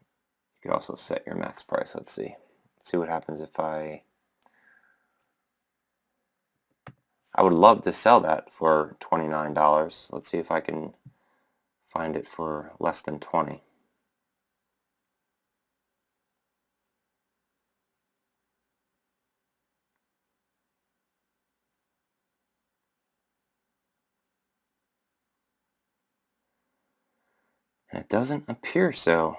could also set your max price. Let's see what happens if I would love to sell that for $29. Let's see if I can find it for less than 20. It doesn't appear so.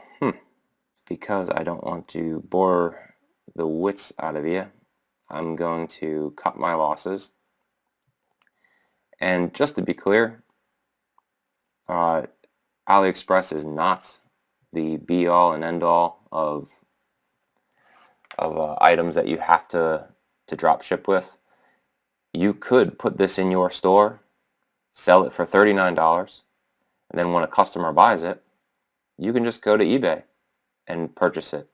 Because I don't want to bore the wits out of you, I'm going to cut my losses. And just to be clear, AliExpress is not the be-all and end-all of items that you have to drop ship with. You could put this in your store, sell it for $39, and then when a customer buys it, you can just go to eBay and purchase it.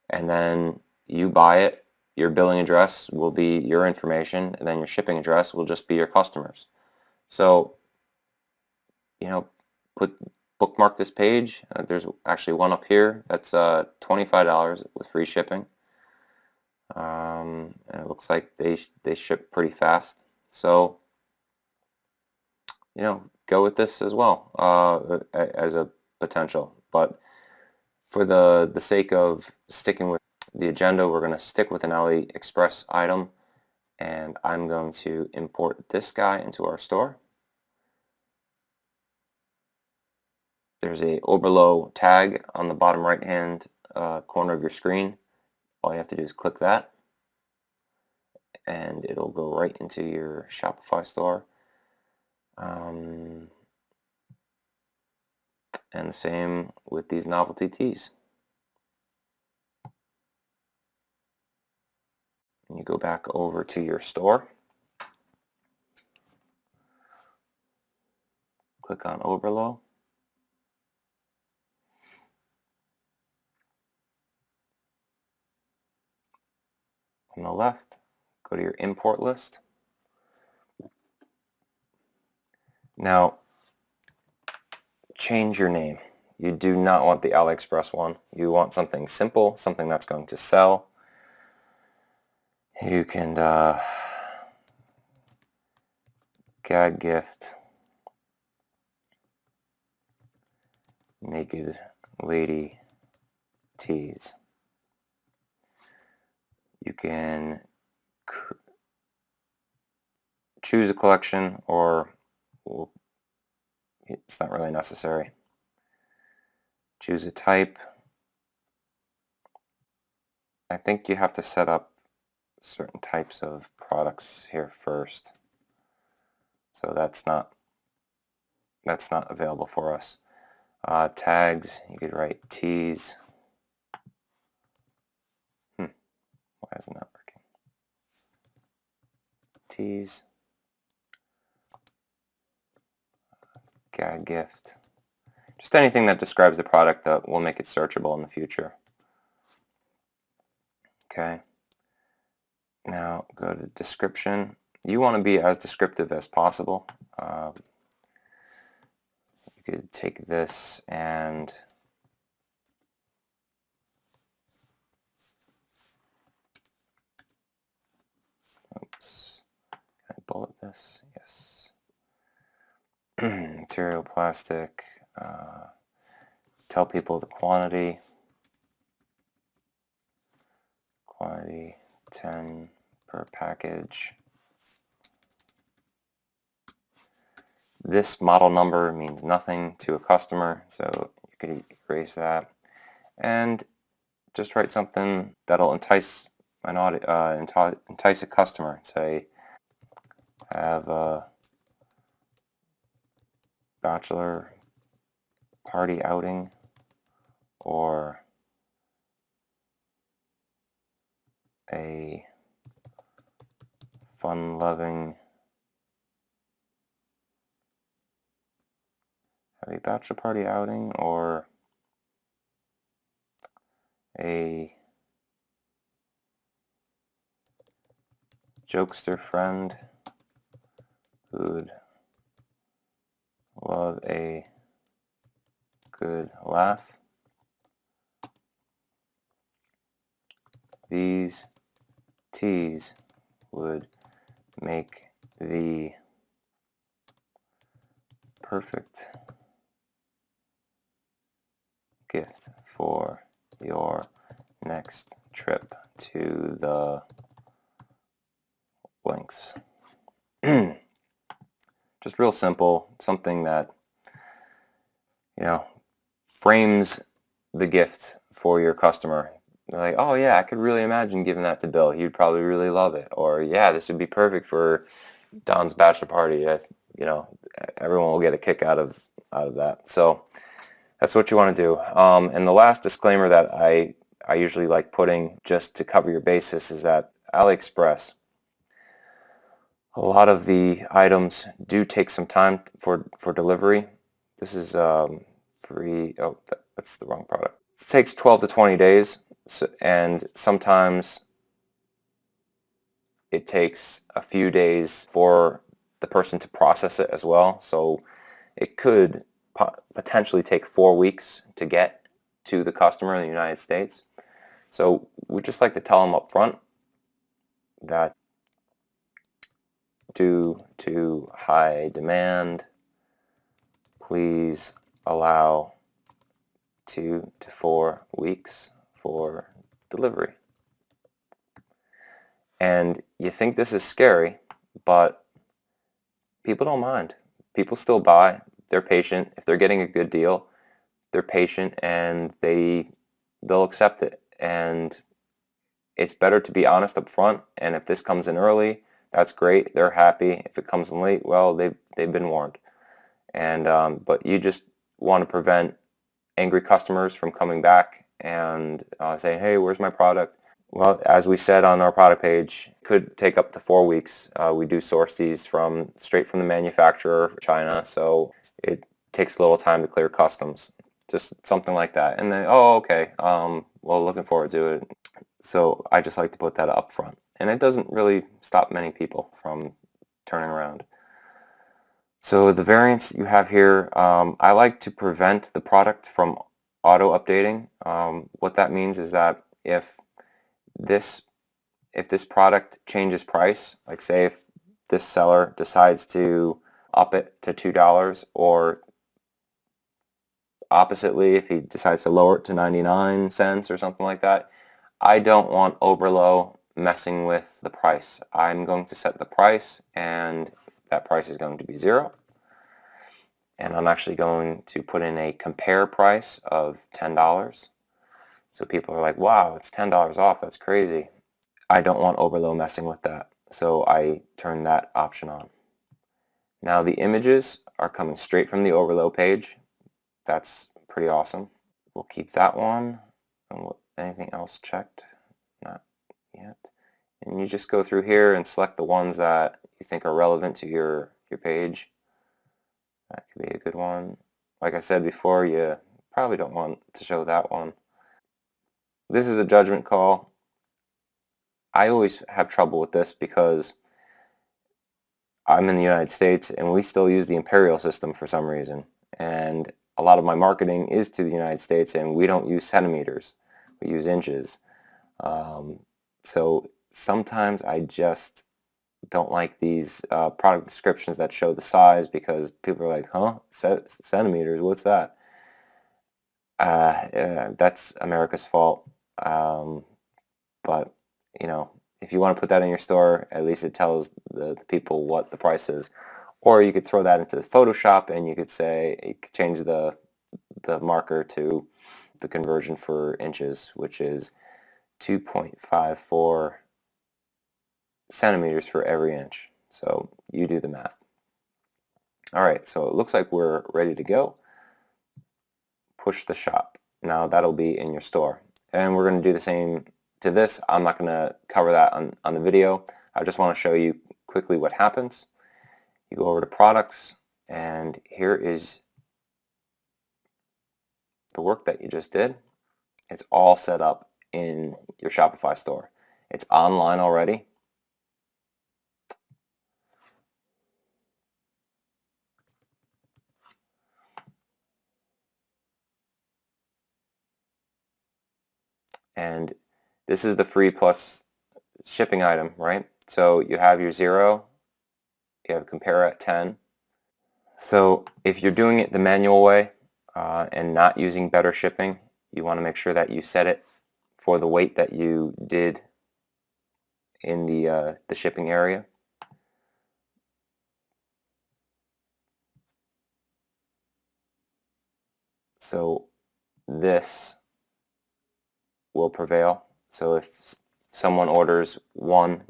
And then you buy it, your billing address will be your information, and then your shipping address will just be your customers. So, bookmark this page. There's actually one up here that's $25 with free shipping. And it looks like they ship pretty fast. So, go with this as well as a potential. But for the sake of sticking with the agenda, we're going to stick with an AliExpress item, and I'm going to import this guy into our store. There's a Oberlo tag on the bottom right hand corner of your screen. All you have to do is click that, and it'll go right into your Shopify store. And the same with these novelty tees. And you go back over to your store, click on Oberlo, on the left, go to your import list. Now, change your name. You do not want the AliExpress one. You want something simple, something that's going to sell. You can gag gift naked lady tees. You can choose a collection, or it's not really necessary. Choose a type. I think you have to set up certain types of products here first. So that's not available for us. Tags, you could write tees. Why isn't that working? Tees. Gag gift. Just anything that describes the product that will make it searchable in the future. Okay. Now go to description. You want to be as descriptive as possible. You could take this and oops. Can I bullet this? Yes. Material plastic. Tell people the quantity. Quantity 10 per package. This model number means nothing to a customer, so you could erase that. And just write something that'll entice entice a customer. Say, have a bachelor party outing, or a fun-loving bachelor party outing, or a jokester friend who'd love a good laugh. these teas would make the perfect gift for your next trip to the links. Just real simple, something that, frames the gift for your customer. They're like, oh yeah, I could really imagine giving that to Bill. He'd probably really love it. Or yeah, this would be perfect for Don's bachelor party. Everyone will get a kick out of that. So that's what you want to do. And the last disclaimer that I usually like putting just to cover your basis is that AliExpress, a lot of the items do take some time for delivery. This is free. Oh, that's the wrong product. It takes 12 to 20 days, and sometimes it takes a few days for the person to process it as well. So it could potentially take 4 weeks to get to the customer in the United States. So we just like to tell them up front that due to high demand, please allow 2 to 4 weeks for delivery. And you think this is scary, but people don't mind. People still buy. They're patient. If they're getting a good deal, they're patient and they'll accept it. And it's better to be honest up front. And if this comes in early, that's great. They're happy. If it comes in late, well, they've been warned. And but you just want to prevent angry customers from coming back and saying, hey, where's my product? Well, as we said on our product page, it could take up to 4 weeks. We do source these straight from the manufacturer, China, so it takes a little time to clear customs. Just something like that. And then, oh, okay, well, looking forward to it. So I just like to put that up front. And it doesn't really stop many people from turning around. So the variants you have here, I like to prevent the product from auto-updating. What that means is that if this product changes price, like say if this seller decides to up it to $2, or oppositely, if he decides to lower it to 99 cents or something like that, I don't want Oberlo messing with the price. I'm going to set the price, and that price is going to be 0. And I'm actually going to put in a compare price of $10. So people are like, wow, it's $10 off. That's crazy. I don't want Oberlo messing with that. So I turn that option on. Now the images are coming straight from the Oberlo page. That's pretty awesome. We'll keep that one. And anything else checked? Not yet. And you just go through here and select the ones that you think are relevant to your page. That could be a good one. Like I said before, you probably don't want to show that one. This is a judgment call. I always have trouble with this because I'm in the United States and we still use the imperial system for some reason. And a lot of my marketing is to the United States and we don't use centimeters. We use inches. So sometimes I just don't like these product descriptions that show the size, because people are like, huh? Centimeters? What's that? That's America's fault. But, if you want to put that in your store, at least it tells the people what the price is. Or you could throw that into Photoshop and you could say, you could change the marker to the conversion for inches, which is 2.54 centimeters for every inch. So you do the math. All right, so it looks like we're ready to go. Push the shop. Now that'll be in your store. And we're going to do the same to this. I'm not going to cover that on the video. I just want to show you quickly what happens. You go over to products, and here is the work that you just did. It's all set up in your Shopify store. It's online already. And This is the free plus shipping item, right? So you have your 0, you have compare at 10. So if you're doing it the manual way and not using better shipping, you want to make sure that you set it for the weight that you did in the shipping area. So this will prevail. So if someone orders 1,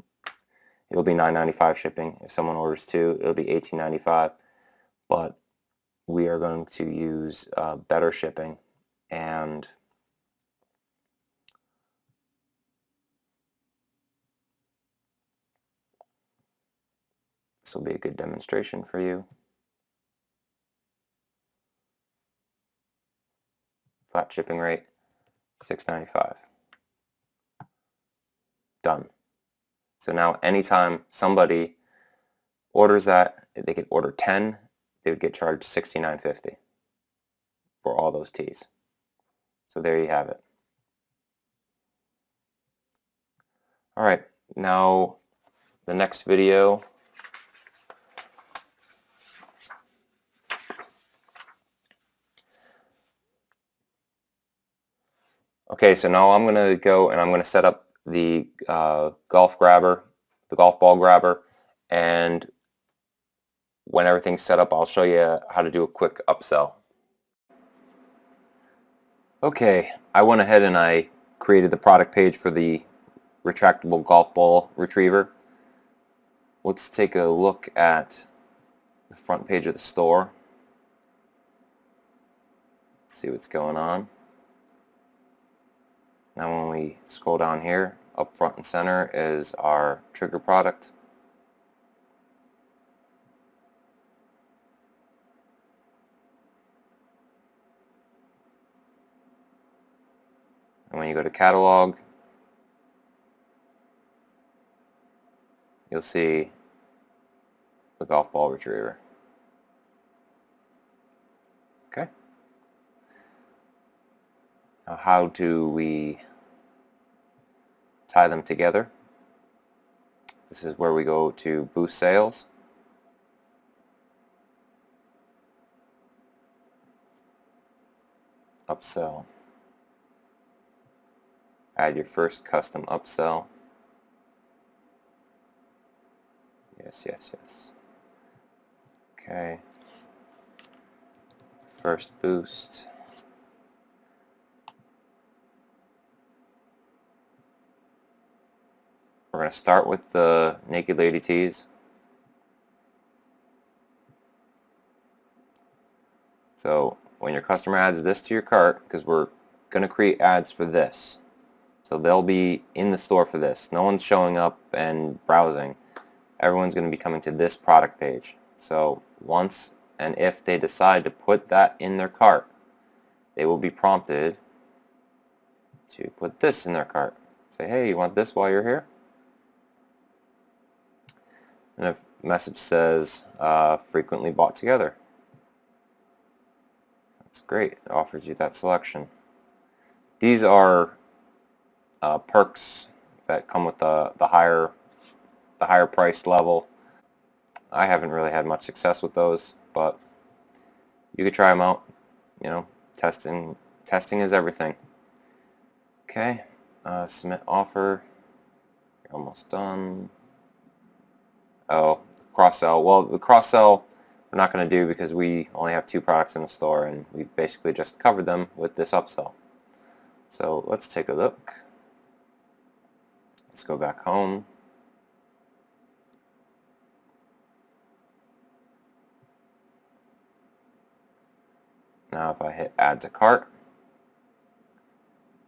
it'll be $9.95 shipping. If someone orders 2, it'll be $18.95. But we are going to use better shipping, and this will be a good demonstration for you. Flat shipping rate, $6.95. Done. So now anytime somebody orders that, they could order 10, they would get charged $69.50 for all those teas. So there you have it. All right, now the next video, okay, so now I'm going to go and I'm going to set up the golf ball grabber, and when everything's set up, I'll show you how to do a quick upsell. Okay, I went ahead and I created the product page for the retractable golf ball retriever. Let's take a look at the front page of the store. See what's going on. Now when we scroll down here, up front and center is our trigger product. And when you go to catalog, you'll see the golf ball retriever. Okay. Now how do we tie them together? This is where we go to boost sales. Upsell. Add your first custom upsell. Yes. Okay. First boost. We're going to start with the Naked Lady tees. So when your customer adds this to your cart, because we're going to create ads for this, so they'll be in the store for this. No one's showing up and browsing. Everyone's going to be coming to this product page. So once and if they decide to put that in their cart, they will be prompted to put this in their cart. Say, hey, you want this while you're here? And if the message says frequently bought together, that's great. It offers you that selection. These are perks that come with the higher price level. I haven't really had much success with those, but you could try them out. You know, testing is everything. Okay, submit offer. You're almost done. Oh, cross-sell. Well, the cross-sell we're not going to do because we only have 2 products in the store, and we basically just covered them with this upsell. So let's take a look. Let's go back home. Now if I hit add to cart,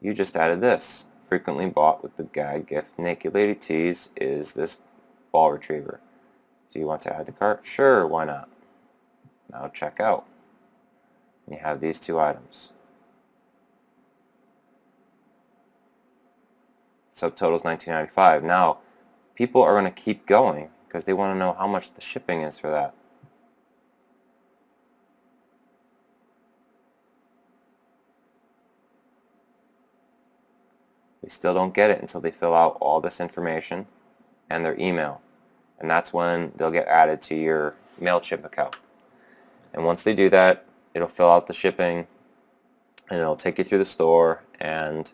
you just added this. Frequently bought with the gag gift Naked Lady tees is this ball retriever. Do you want to add to cart? Sure, why not? Now check out. You have these 2 items. Subtotal's $19.95. Now people are going to keep going because they want to know how much the shipping is for that. They still don't get it until they fill out all this information and their email. And that's when they'll get added to your MailChimp account. And once they do that, it'll fill out the shipping, and it'll take you through the store, and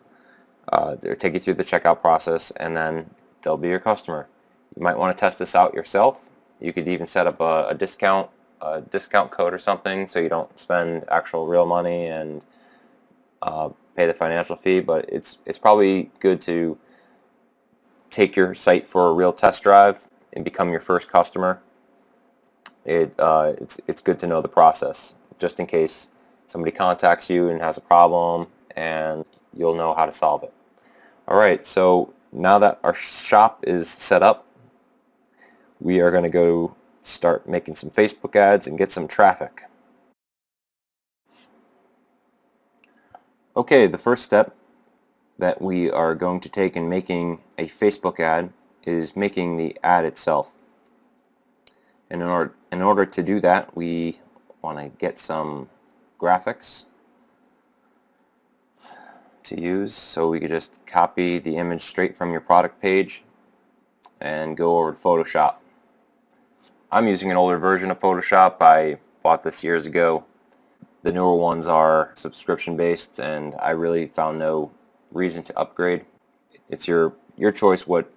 they'll take you through the checkout process, and then they'll be your customer. You might want to test this out yourself. You could even set up a discount code or something, so you don't spend actual real money and pay the financial fee. But it's probably good to take your site for a real test drive and become your first customer. It's good to know the process, just in case somebody contacts you and has a problem, and you'll know how to solve it. All right, so now that our shop is set up, we are going to go start making some Facebook ads and get some traffic. Okay, the first step that we are going to take in making a Facebook ad is making the ad itself. And in order to do that, we want to get some graphics to use. So we could just copy the image straight from your product page and go over to Photoshop. I'm using an older version of Photoshop. I bought this years ago. The newer ones are subscription based, and I really found no reason to upgrade. It's your choice what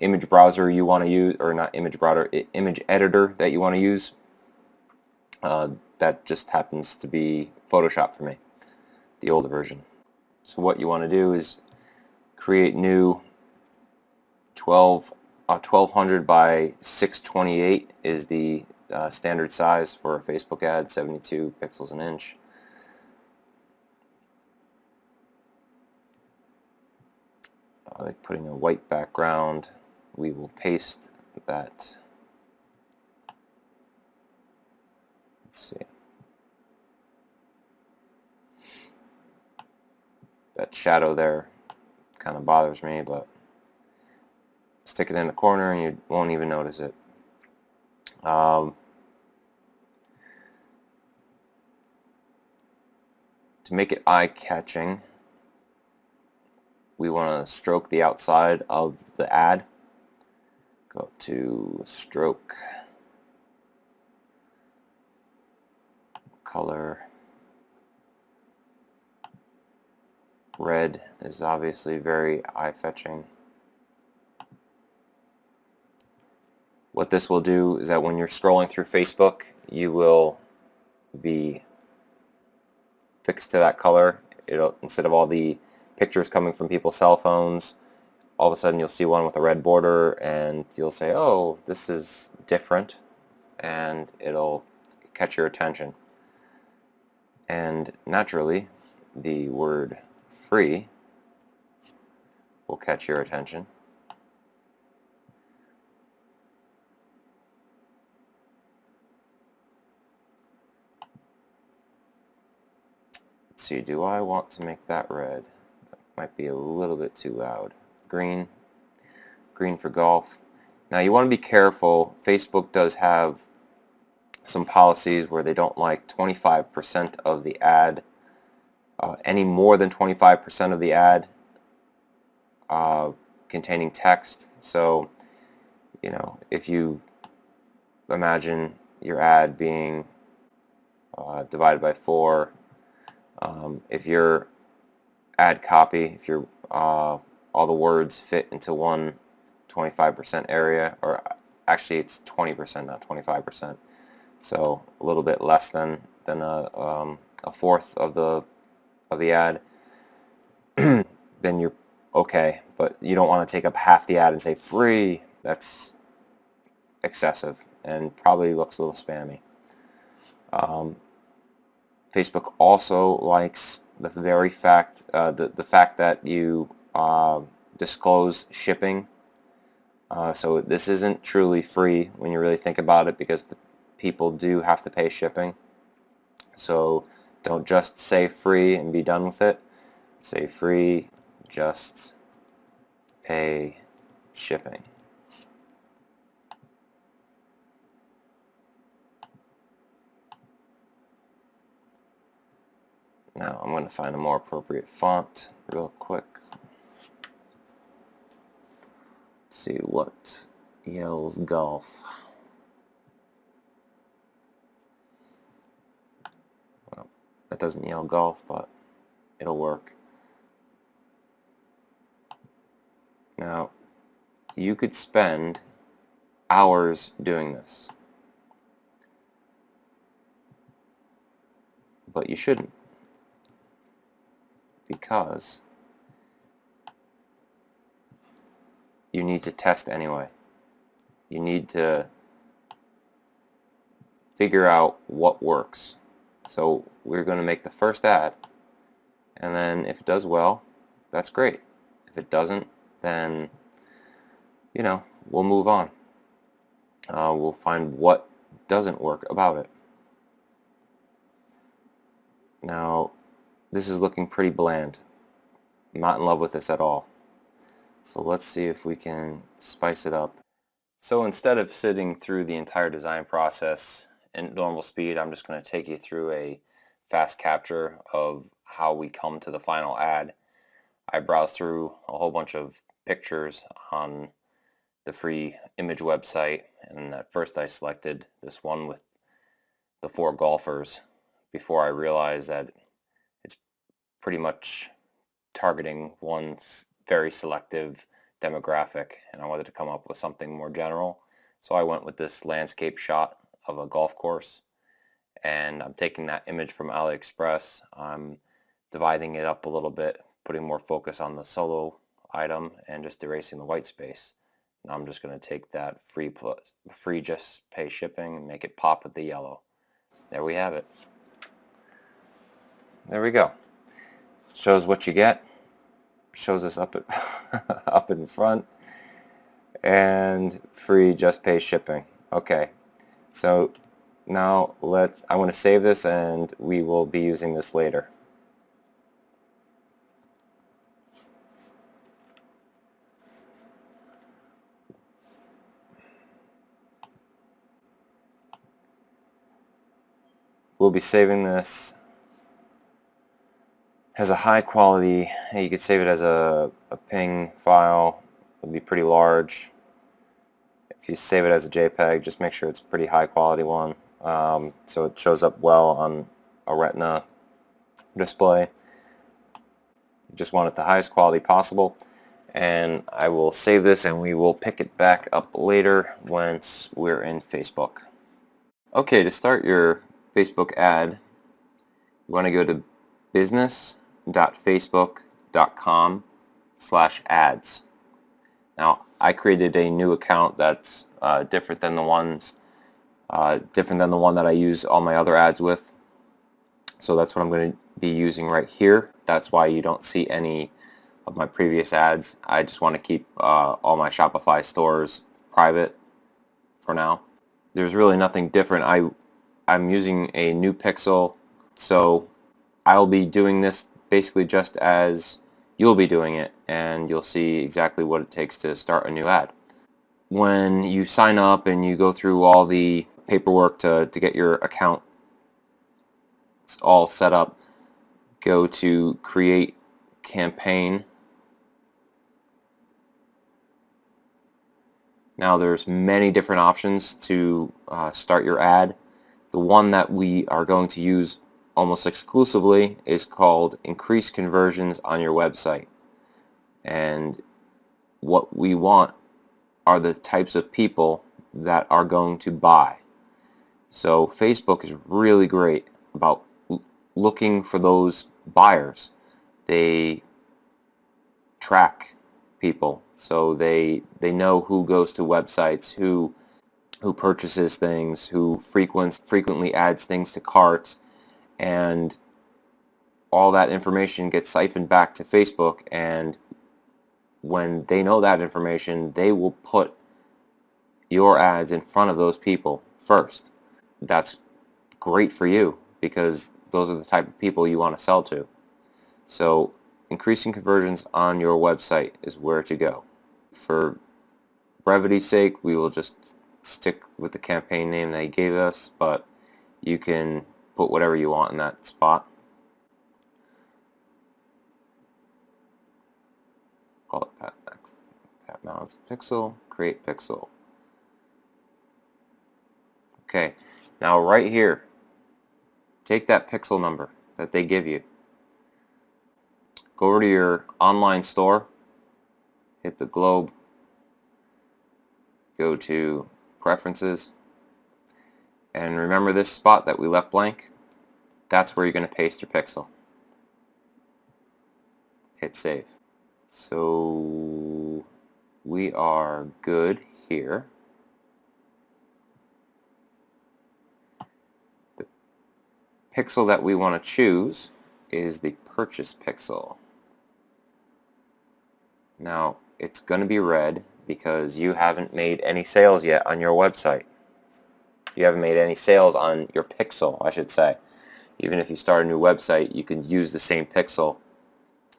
image browser you want to use, or not image browser, image editor that you want to use. That just happens to be Photoshop for me, the older version. So what you want to do is create new 1200 by 628 is the standard size for a Facebook ad, 72 pixels an inch. I like putting a white background. We will paste that. Let's see. That shadow there kind of bothers me, but stick it in the corner and you won't even notice it. To make it eye-catching, we want to stroke the outside of the ad. Go up to stroke, color. Red is obviously very eye-fetching. What this will do is that when you're scrolling through Facebook, you will be fixed to that color. It'll, instead of all the pictures coming from people's cell phones, all of a sudden you'll see one with a red border, and you'll say, oh, this is different, and it'll catch your attention. And naturally, the word free will catch your attention. Let's see, do I want to make that red? That might be a little bit too loud. Green for golf. Now you want to be careful. Facebook does have some policies where they don't like 25% of the ad, any more than 25% of the ad containing text. So, you know, if you imagine your ad being divided by 4, if your ad copy, if your all the words fit into one 25% area, or actually it's 20%, not 25%, so a little bit less than a fourth of the ad, then you're okay. But you don't want to take up half the ad and say free. That's excessive and probably looks a little spammy. Facebook also likes the very fact the fact that you disclose shipping. So this isn't truly free when you really think about it, because the people do have to pay shipping. So don't just say free and be done with it. Say free, just pay shipping. Now I'm going to find a more appropriate font real quick. see what yells golf. Well, that doesn't yell golf, but it'll work. Now, you could spend hours doing this, but you shouldn't, because you need to test anyway. You need to figure out what works. So we're going to make the first ad, and then if it does well, that's great. If it doesn't, then we'll move on. We'll find what doesn't work about it. Now, this is looking pretty bland. I'm not in love with this at all. So let's see if we can spice it up. So instead of sitting through the entire design process in normal speed, I'm just going to take you through a fast capture of how we come to the final ad. I browsed through a whole bunch of pictures on the free image website, and at first I selected this one with the 4 golfers before I realized that it's pretty much targeting one very selective demographic, and I wanted to come up with something more general. So I went with this landscape shot of a golf course, and I'm taking that image from AliExpress. I'm dividing it up a little bit, putting more focus on the solo item and just erasing the white space. Now I'm just going to take that free just pay shipping and make it pop with the yellow. There we have it. There we go. Shows what you get. Shows us up up in front, and free just pay shipping. Okay, so now I want to save this, and we will be using this later. We'll be saving this as a high quality. You could save it as a PNG file. It'll be pretty large. If you save it as a JPEG, just make sure it's a pretty high quality one, so it shows up well on a Retina display. You just want it the highest quality possible, and I will save this and we will pick it back up later once we're in Facebook. Okay, to start your Facebook ad, you want to go to business.facebook.com/ads. Now, I created a new account that's different than the one that I use all my other ads with. So that's what I'm going to be using right here. That's why you don't see any of my previous ads. I just want to keep all my Shopify stores private for now. There's really nothing different. I'm using a new pixel, so I'll be doing this basically just as you'll be doing it, and you'll see exactly what it takes to start a new ad. When you sign up and you go through all the paperwork to get your account all set up, go to Create Campaign. Now there's many different options to start your ad. The one that we are going to use almost exclusively is called Increase Conversions on Your Website. And what we want are the types of people that are going to buy. So Facebook is really great about looking for those buyers. They track people, so they know who goes to websites, who purchases things, who frequently adds things to carts, and all that information gets siphoned back to Facebook, and when they know that information, they will put your ads in front of those people first. That's great for you because those are the type of people you want to sell to. So increasing conversions on your website is where to go. For brevity's sake, we will just stick with the campaign name they gave us, but you can put whatever you want in that spot. Call it Pat it's pixel, create pixel. Okay, now right here, take that pixel number that they give you. Go over to your online store, hit the globe, go to preferences, and remember this spot that we left blank? That's where you're going to paste your pixel. Hit save. So we are good here. The pixel that we want to choose is the purchase pixel. Now it's going to be red because you haven't made any sales yet on your website. You haven't made any sales on your pixel, I should say. Even if you start a new website, you can use the same pixel,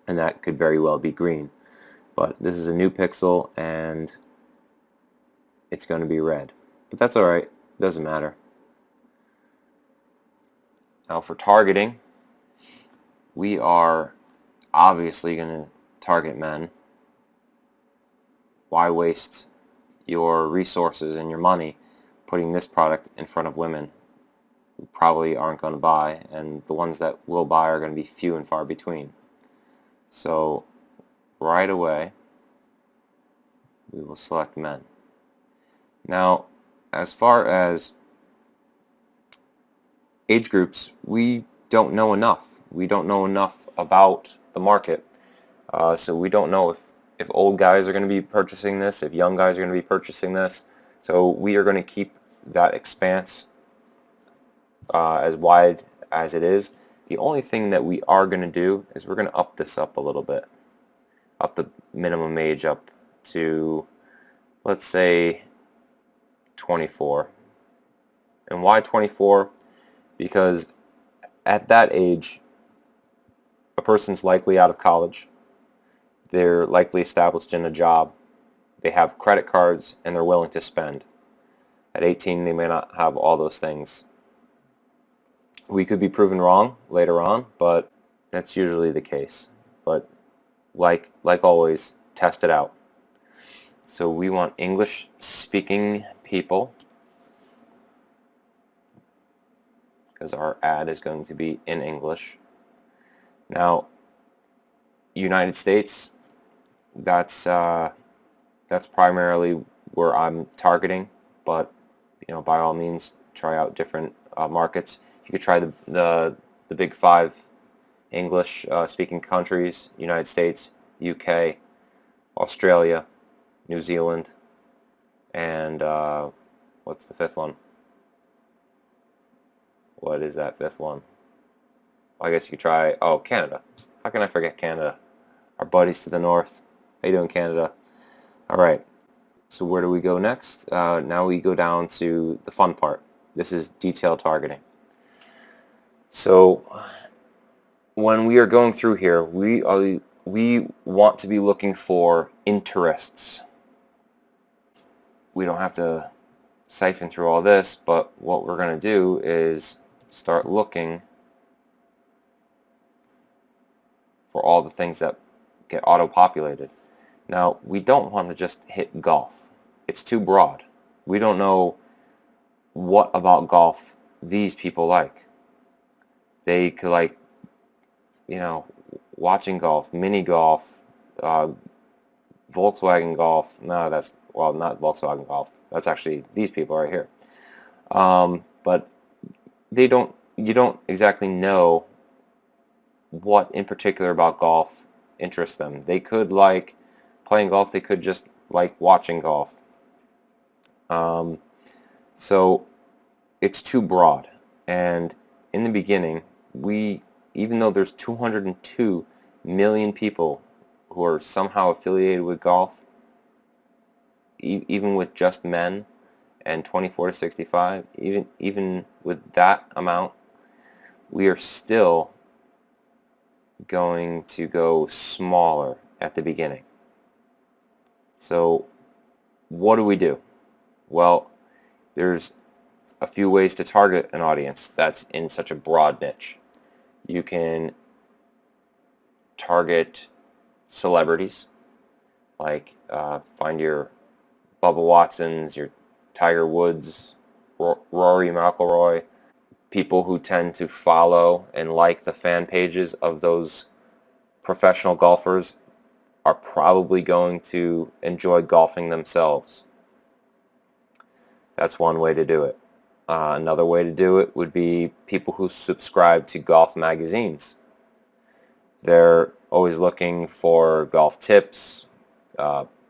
and that could very well be green. But this is a new pixel, and it's going to be red. But that's alright, it doesn't matter. Now for targeting, we are obviously going to target men. Why waste your resources and your money putting this product in front of women who probably aren't going to buy, and the ones that will buy are going to be few and far between. So right away we will select men. Now as far as age groups, we don't know enough. We don't know enough about the market. So we don't know if old guys are going to be purchasing this, if young guys are going to be purchasing this. So we are going to keep that expanse as wide as it is. The only thing that we are going to do is we're going to up this up a little bit. Up the minimum age up to, let's say, 24. And why 24? Because at that age, a person's likely out of college. They're likely established in a job. They have credit cards and they're willing to spend. At 18, they may not have all those things. We could be proven wrong later on, but that's usually the case. But like always, test it out. So we want English-speaking people, because our ad is going to be in English. Now, United States, that's primarily where I'm targeting, but by all means, try out different markets. You could try the big 5 English speaking countries: United States, UK, Australia, New Zealand, and what's the 5th one? What is that 5th one? I guess you could try, Canada. How can I forget Canada? Our buddies to the north. How you doing, Canada? Alright, so where do we go next? Now we go down to the fun part. This is detailed targeting. So when we are going through here, we want to be looking for interests. We don't have to siphon through all this, but what we're going to do is start looking for all the things that get auto-populated. Now, we don't want to just hit golf. It's too broad. We don't know what about golf these people like. They could like, watching golf, mini golf, Volkswagen golf. No, that's, well, not Volkswagen golf. That's actually these people right here. But you don't exactly know what in particular about golf interests them. They could like playing golf, they could just like watching golf. So it's too broad. And in the beginning, even though there's 202 million people who are somehow affiliated with golf, even with just men and 24 to 65, even with that amount, we are still going to go smaller at the beginning. So what do? Well, there's a few ways to target an audience that's in such a broad niche. You can target celebrities. like find your Bubba Watsons, your Tiger Woods, Rory McIlroy, people who tend to follow and like the fan pages of those professional golfers are probably going to enjoy golfing themselves. That's one way to do it. Another way to do it would be people who subscribe to golf magazines. They're always looking for golf tips,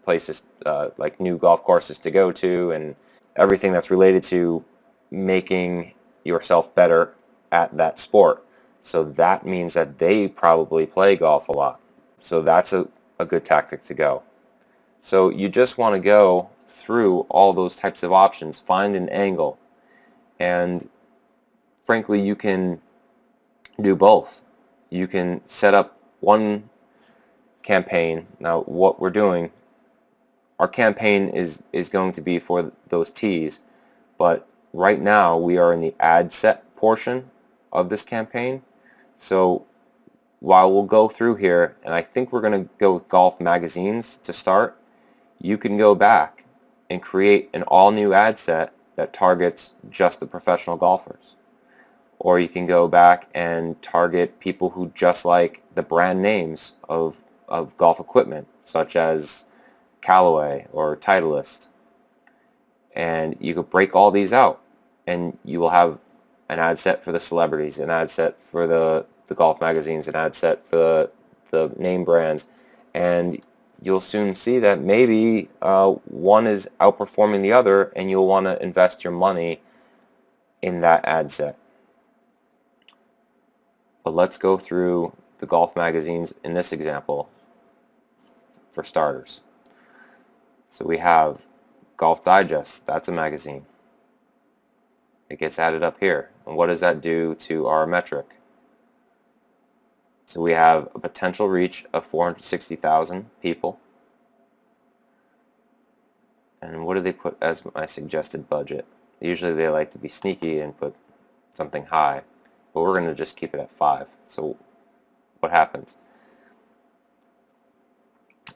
places like new golf courses to go to, and everything that's related to making yourself better at that sport. So that means that they probably play golf a lot. So that's a good tactic to go. So you just want to go through all those types of options, find an angle, and frankly, you can do both. You can set up one campaign. Now, what we're doing, our campaign is going to be for those tees, but right now we are in the ad set portion of this campaign. So while we'll go through here, and I think we're going to go with golf magazines to start, you can go back and create an all-new ad set that targets just the professional golfers. Or you can go back and target people who just like the brand names of golf equipment, such as Callaway or Titleist. And you could break all these out, and you will have an ad set for the celebrities, an ad set for the golf magazines, an ad set for the name brands, and you'll soon see that maybe one is outperforming the other, and you'll want to invest your money in that ad set. But let's go through the golf magazines in this example for starters. So we have Golf Digest, that's a magazine. It gets added up here. And what does that do to our metric? So we have a potential reach of 460,000 people. And what do they put as my suggested budget? Usually they like to be sneaky and put something high, but we're going to just keep it at 5. So what happens?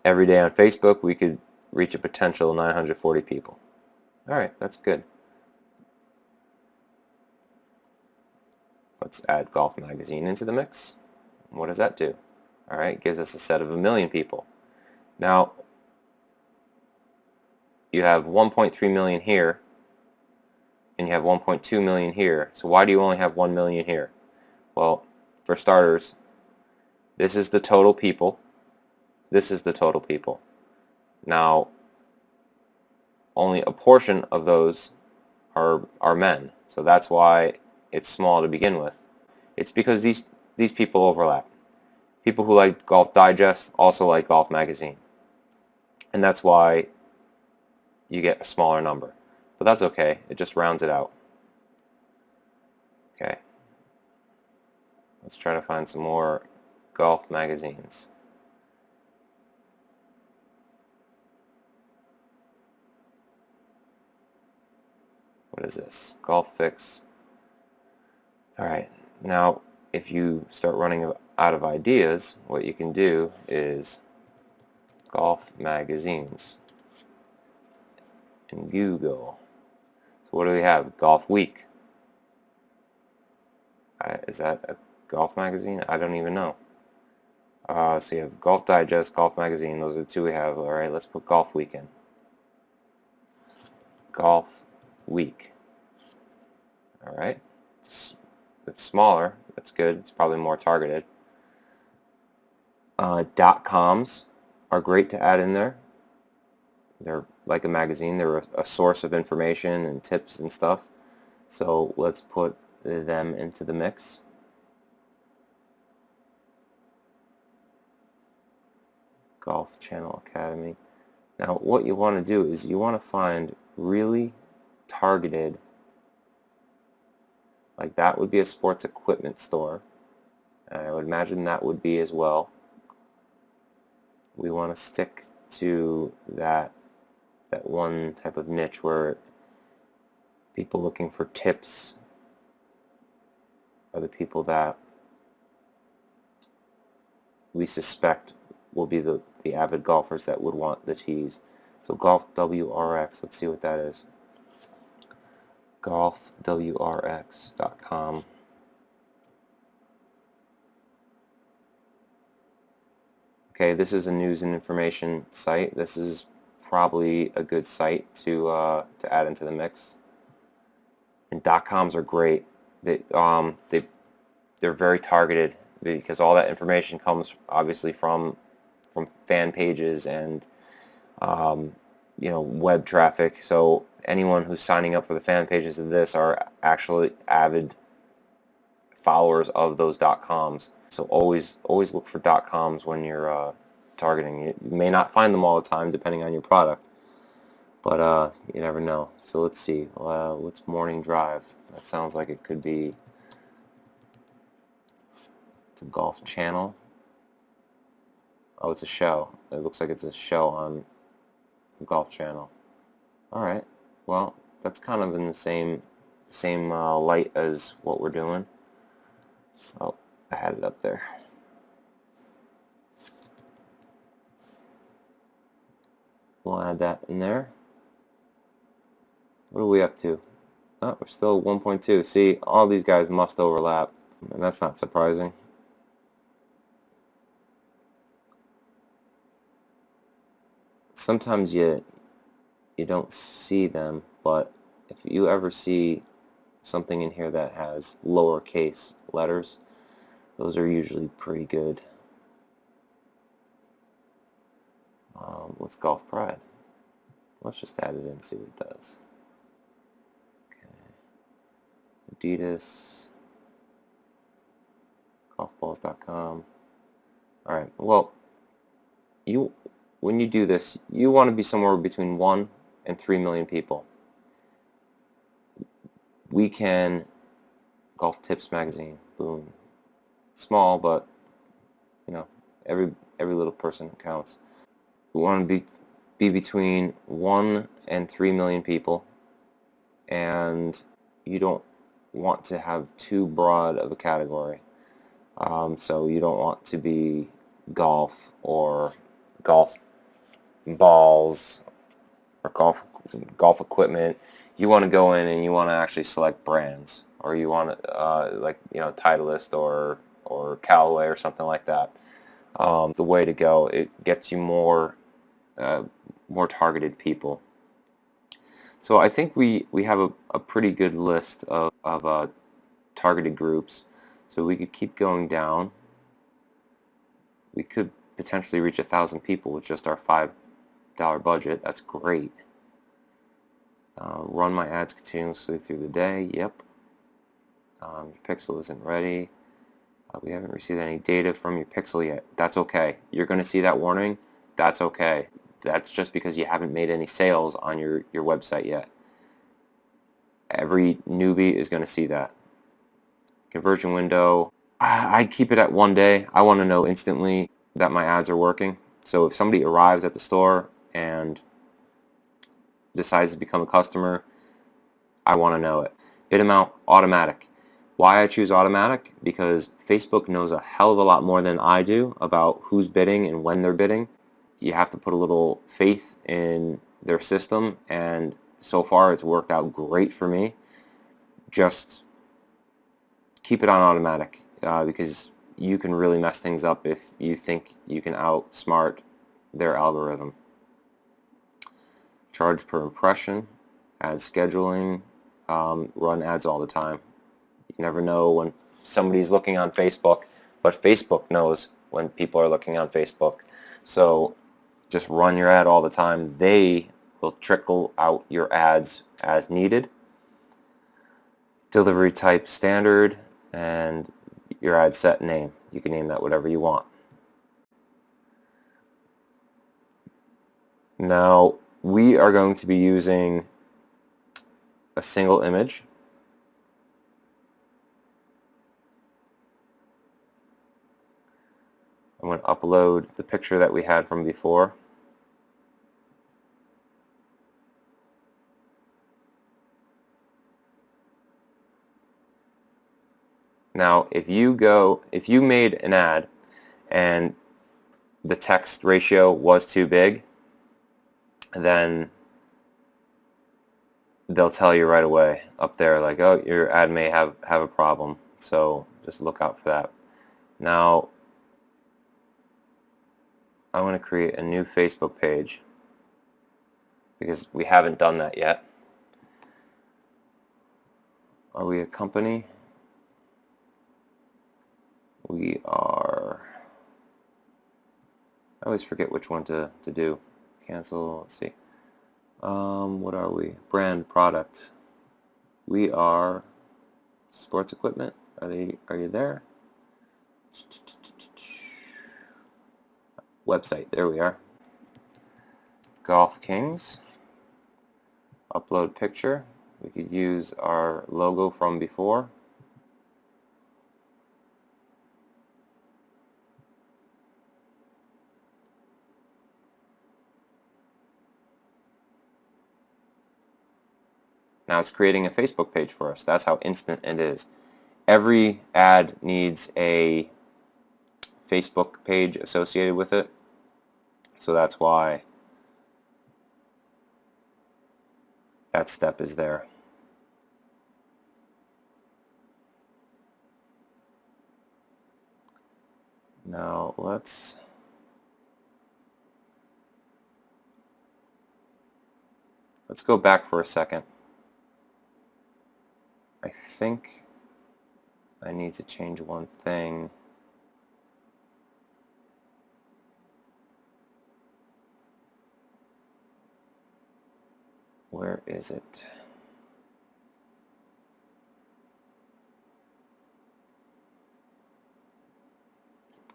Every day on Facebook we could reach a potential 940 people. Alright, that's good. Let's add Golf Magazine into the mix. What does that do? Alright, it gives us a set of 1 million people. Now, you have 1.3 million here, and you have 1.2 million here. So why do you only have 1 million here? Well, for starters, this is the total people. This is the total people. Now, only a portion of those are men. So that's why it's small to begin with. It's because these people overlap. People who like Golf Digest also like Golf Magazine. And that's why you get a smaller number. But that's okay. It just rounds it out. Okay. Let's try to find some more golf magazines. What is this? Golf Fix. Alright, now if you start running out of ideas, what you can do is golf magazines in Google. So what do we have? Golf Week. Is that a golf magazine? I don't even know. So you have Golf Digest, Golf Magazine. Those are the two we have. Alright, let's put Golf Week in. Golf Week. Alright. It's smaller. That's good. It's probably more targeted. .coms are great to add in there. They're like a magazine. They're a source of information and tips and stuff. So let's put them into the mix. Golf Channel Academy. Now what you want to do is you want to find really targeted, like that would be a sports equipment store. I would imagine that would be as well. We want to stick to that one type of niche where people looking for tips are the people that we suspect will be the avid golfers that would want the tees. So Golf WRX, let's see what that is. golfwrx.com. Okay, this is a news and information site. This is probably a good site to add into the mix. And .coms are great. They're very targeted because all that information comes obviously from fan pages and web traffic. So anyone who's signing up for the fan pages of this are actually avid followers of those .coms. So always look for .coms when you're targeting. You may not find them all the time depending on your product, but you never know. So let's see. What's Morning Drive? That sounds like it could be. It's a golf channel. Oh, it's a show. It looks like it's a show on the Golf Channel. All right. Well, that's kind of in the same light as what we're doing. Oh, I had it up there. We'll add that in there. What are we up to? Oh, we're still 1.2. See, all these guys must overlap, and that's not surprising. Sometimes you don't see them, but if you ever see something in here that has lowercase letters, those are usually pretty good. What's Golf Pride? Let's just add it in and see what it does. Okay. Adidas, golfballs.com. All right. Well, when you do this, you want to be somewhere between 1 and 3 million people. Golf Tips magazine, boom. Small, but every little person counts. We want to be between 1 and 3 million people, and you don't want to have too broad of a category. So you don't want to be golf or golf balls or golf equipment. You want to go in and you want to actually select brands, or you want to Titleist or Callaway or something like that. The way to go. It gets you more targeted people. So I think we have a pretty good list of targeted groups. So we could keep going down. We could potentially reach 1,000 people with just our $5 budget. That's great. Run my ads continuously through the day. Yep. Your pixel isn't ready. We haven't received any data from your pixel yet. That's okay. You're going to see that warning. That's okay. That's just because you haven't made any sales on your website yet. Every newbie is going to see that. Conversion window, I keep it at 1 day. I want to know instantly that my ads are working. So if somebody arrives at the store and decides to become a customer, I want to know it. Bid amount, automatic. Why I choose automatic? Because Facebook knows a hell of a lot more than I do about who's bidding and when they're bidding. You have to put a little faith in their system, and so far it's worked out great for me. Just keep it on automatic because you can really mess things up if you think you can outsmart their algorithm. Charge per impression, ad scheduling, run ads all the time. You never know when somebody's looking on Facebook, but Facebook knows when people are looking on Facebook. So just run your ad all the time. They will trickle out your ads as needed. Delivery type standard, and your ad set name. You can name that whatever you want. Now we are going to be using a single image. I'm going to upload the picture that we had from before. Now if you made an ad and the text ratio was too big, then they'll tell you right away up there, like, oh, your ad may have a problem. So just look out for that. Now, I want to create a new Facebook page because we haven't done that yet. Are we a company? We are. I always forget which one to do. Cancel. Let's see. What are we? Brand, product. We are sports equipment. Are you there? Website. There we are. Golf Kings. Upload picture. We could use our logo from before. Now it's creating a Facebook page for us. That's how instant it is. Every ad needs a Facebook page associated with it. So that's why that step is there. Now let's go back for a second. I think I need to change one thing. Where is it?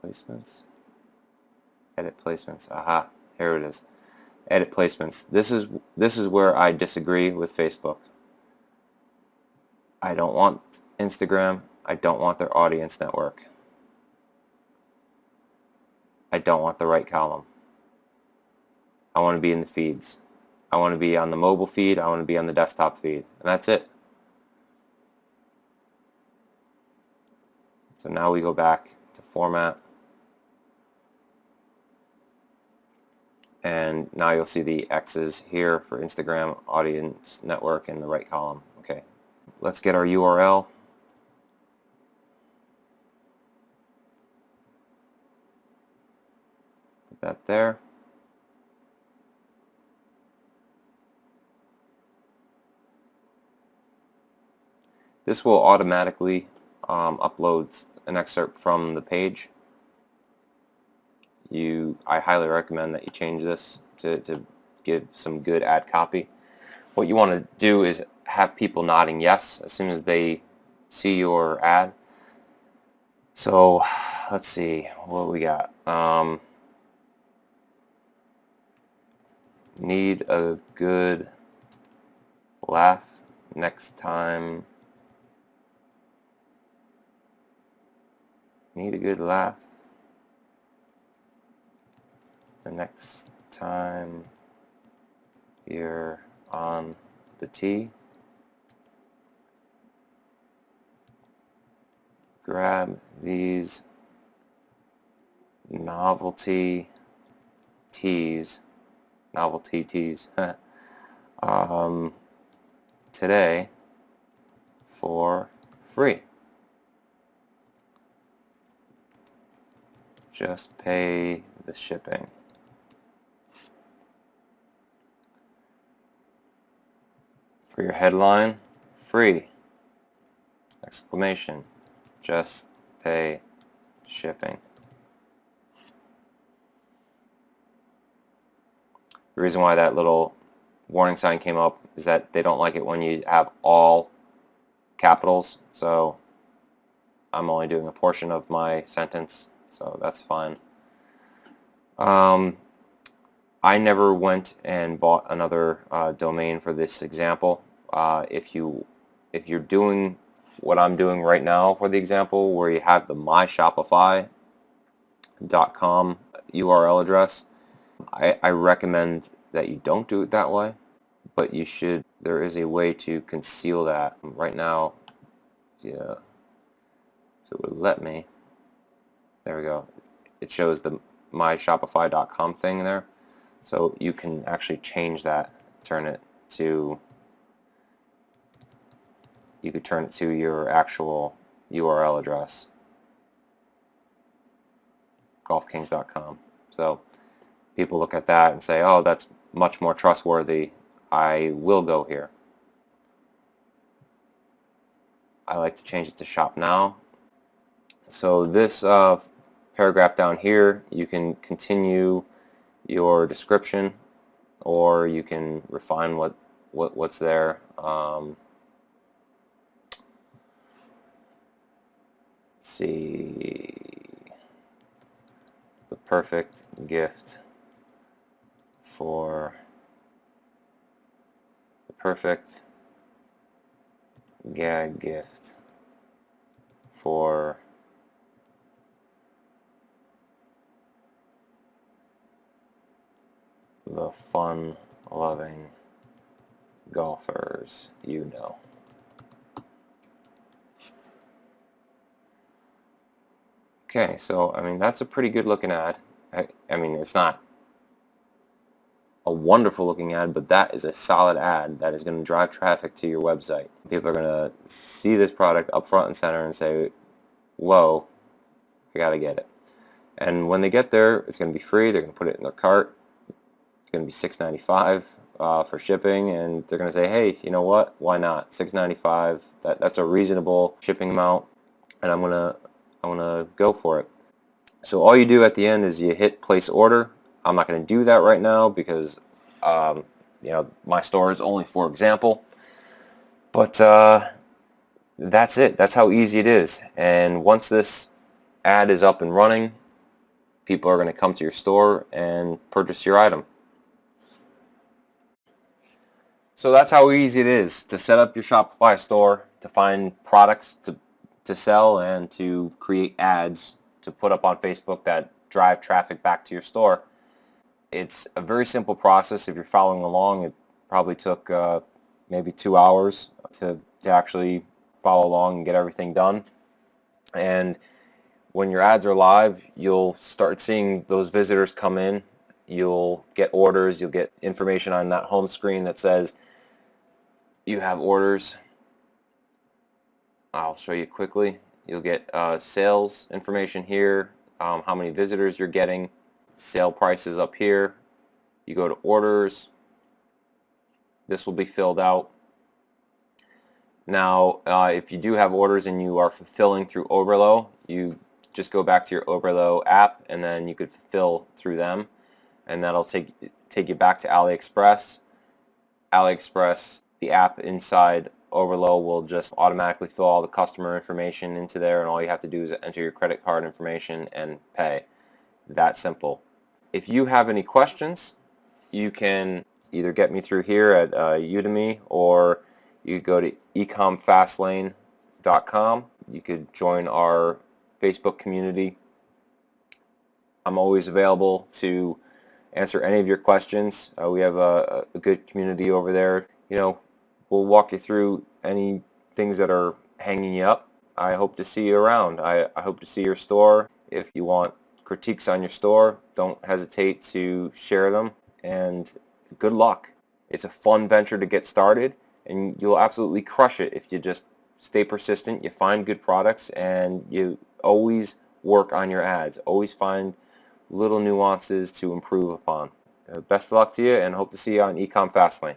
Placements? Edit placements. Aha, here it is. Edit placements. This is where I disagree with Facebook. I don't want Instagram. I don't want their audience network. I don't want the right column. I want to be in the feeds. I want to be on the mobile feed. I want to be on the desktop feed. And that's it. So now we go back to format. And now you'll see the X's here for Instagram, audience network, and the right column. Okay. Let's get our URL. Put that there. This will automatically upload an excerpt from the page. I highly recommend that you change this to give some good ad copy. What you want to do is have people nodding yes as soon as they see your ad. So let's see what we got. Need a good laugh next time. Need a good laugh the next time you're on the tee. Grab these novelty tees today for free. Just pay the shipping. For your headline, free! Exclamation. Just pay shipping. The reason why that little warning sign came up is that they don't like it when you have all capitals, so I'm only doing a portion of my sentence, so that's fine. I never went and bought another domain for this example. If you're doing what I'm doing right now for the example, where you have the myshopify.com URL address, I recommend that you don't do it that way, but you should. There is a way to conceal that. Right now, yeah, if it would let me, there we go. It shows the my Shopify.com thing there. So you can actually change that, turn it to, you could turn it to your actual URL address, golfkings.com. So people look at that and say, oh, that's much more trustworthy. I will go here. I like to change it to shop now. So this paragraph down here, you can continue your description, or you can refine what's there. Let's see, the perfect gift for the perfect gag gift for the fun-loving golfers you know. Okay, so I mean that's a pretty good looking ad. I mean it's not a wonderful looking ad, but that is a solid ad that is going to drive traffic to your website. People are going to see this product up front and center and say, whoa, I gotta get it. And when they get there, it's going to be free. They're going to put it in their cart. It's going to be $6.95 for shipping, and they're going to say, hey, you know what, why not? $6.95, that's a reasonable shipping amount, and I'm gonna go for it. So all you do at the end is you hit place order. I'm not going to do that right now because you know, my store is only for example, but that's it. That's how easy it is. And once this ad is up and running, people are going to come to your store and purchase your item. So that's how easy it is to set up your Shopify store, to find products to sell, and to create ads to put up on Facebook that drive traffic back to your store. It's a very simple process. If you're following along, it probably took maybe 2 hours to actually follow along and get everything done. And when your ads are live, you'll start seeing those visitors come in. You'll get orders. You'll get information on that home screen that says you have orders. I'll show you quickly. You'll get sales information here, how many visitors you're getting, sale prices up here. You go to orders. This will be filled out. Now, if you do have orders and you are fulfilling through Oberlo, you just go back to your Oberlo app, and then you could fulfill through them, and that'll take you back to AliExpress. AliExpress, the app inside Oberlo will just automatically fill all the customer information into there, and all you have to do is enter your credit card information and pay. That simple. If you have any questions, you can either get me through here at Udemy, or you go to ecomfastlane.com. You could join our Facebook community. I'm always available to answer any of your questions. We have a good community over there. You know, we'll walk you through any things that are hanging you up. I hope to see you around. I hope to see your store. If you want critiques on your store, don't hesitate to share them, and good luck. It's a fun venture to get started, and you'll absolutely crush it if you just stay persistent, you find good products, and you always work on your ads. Always find little nuances to improve upon. Best of luck to you, and hope to see you on Ecom Fastlane.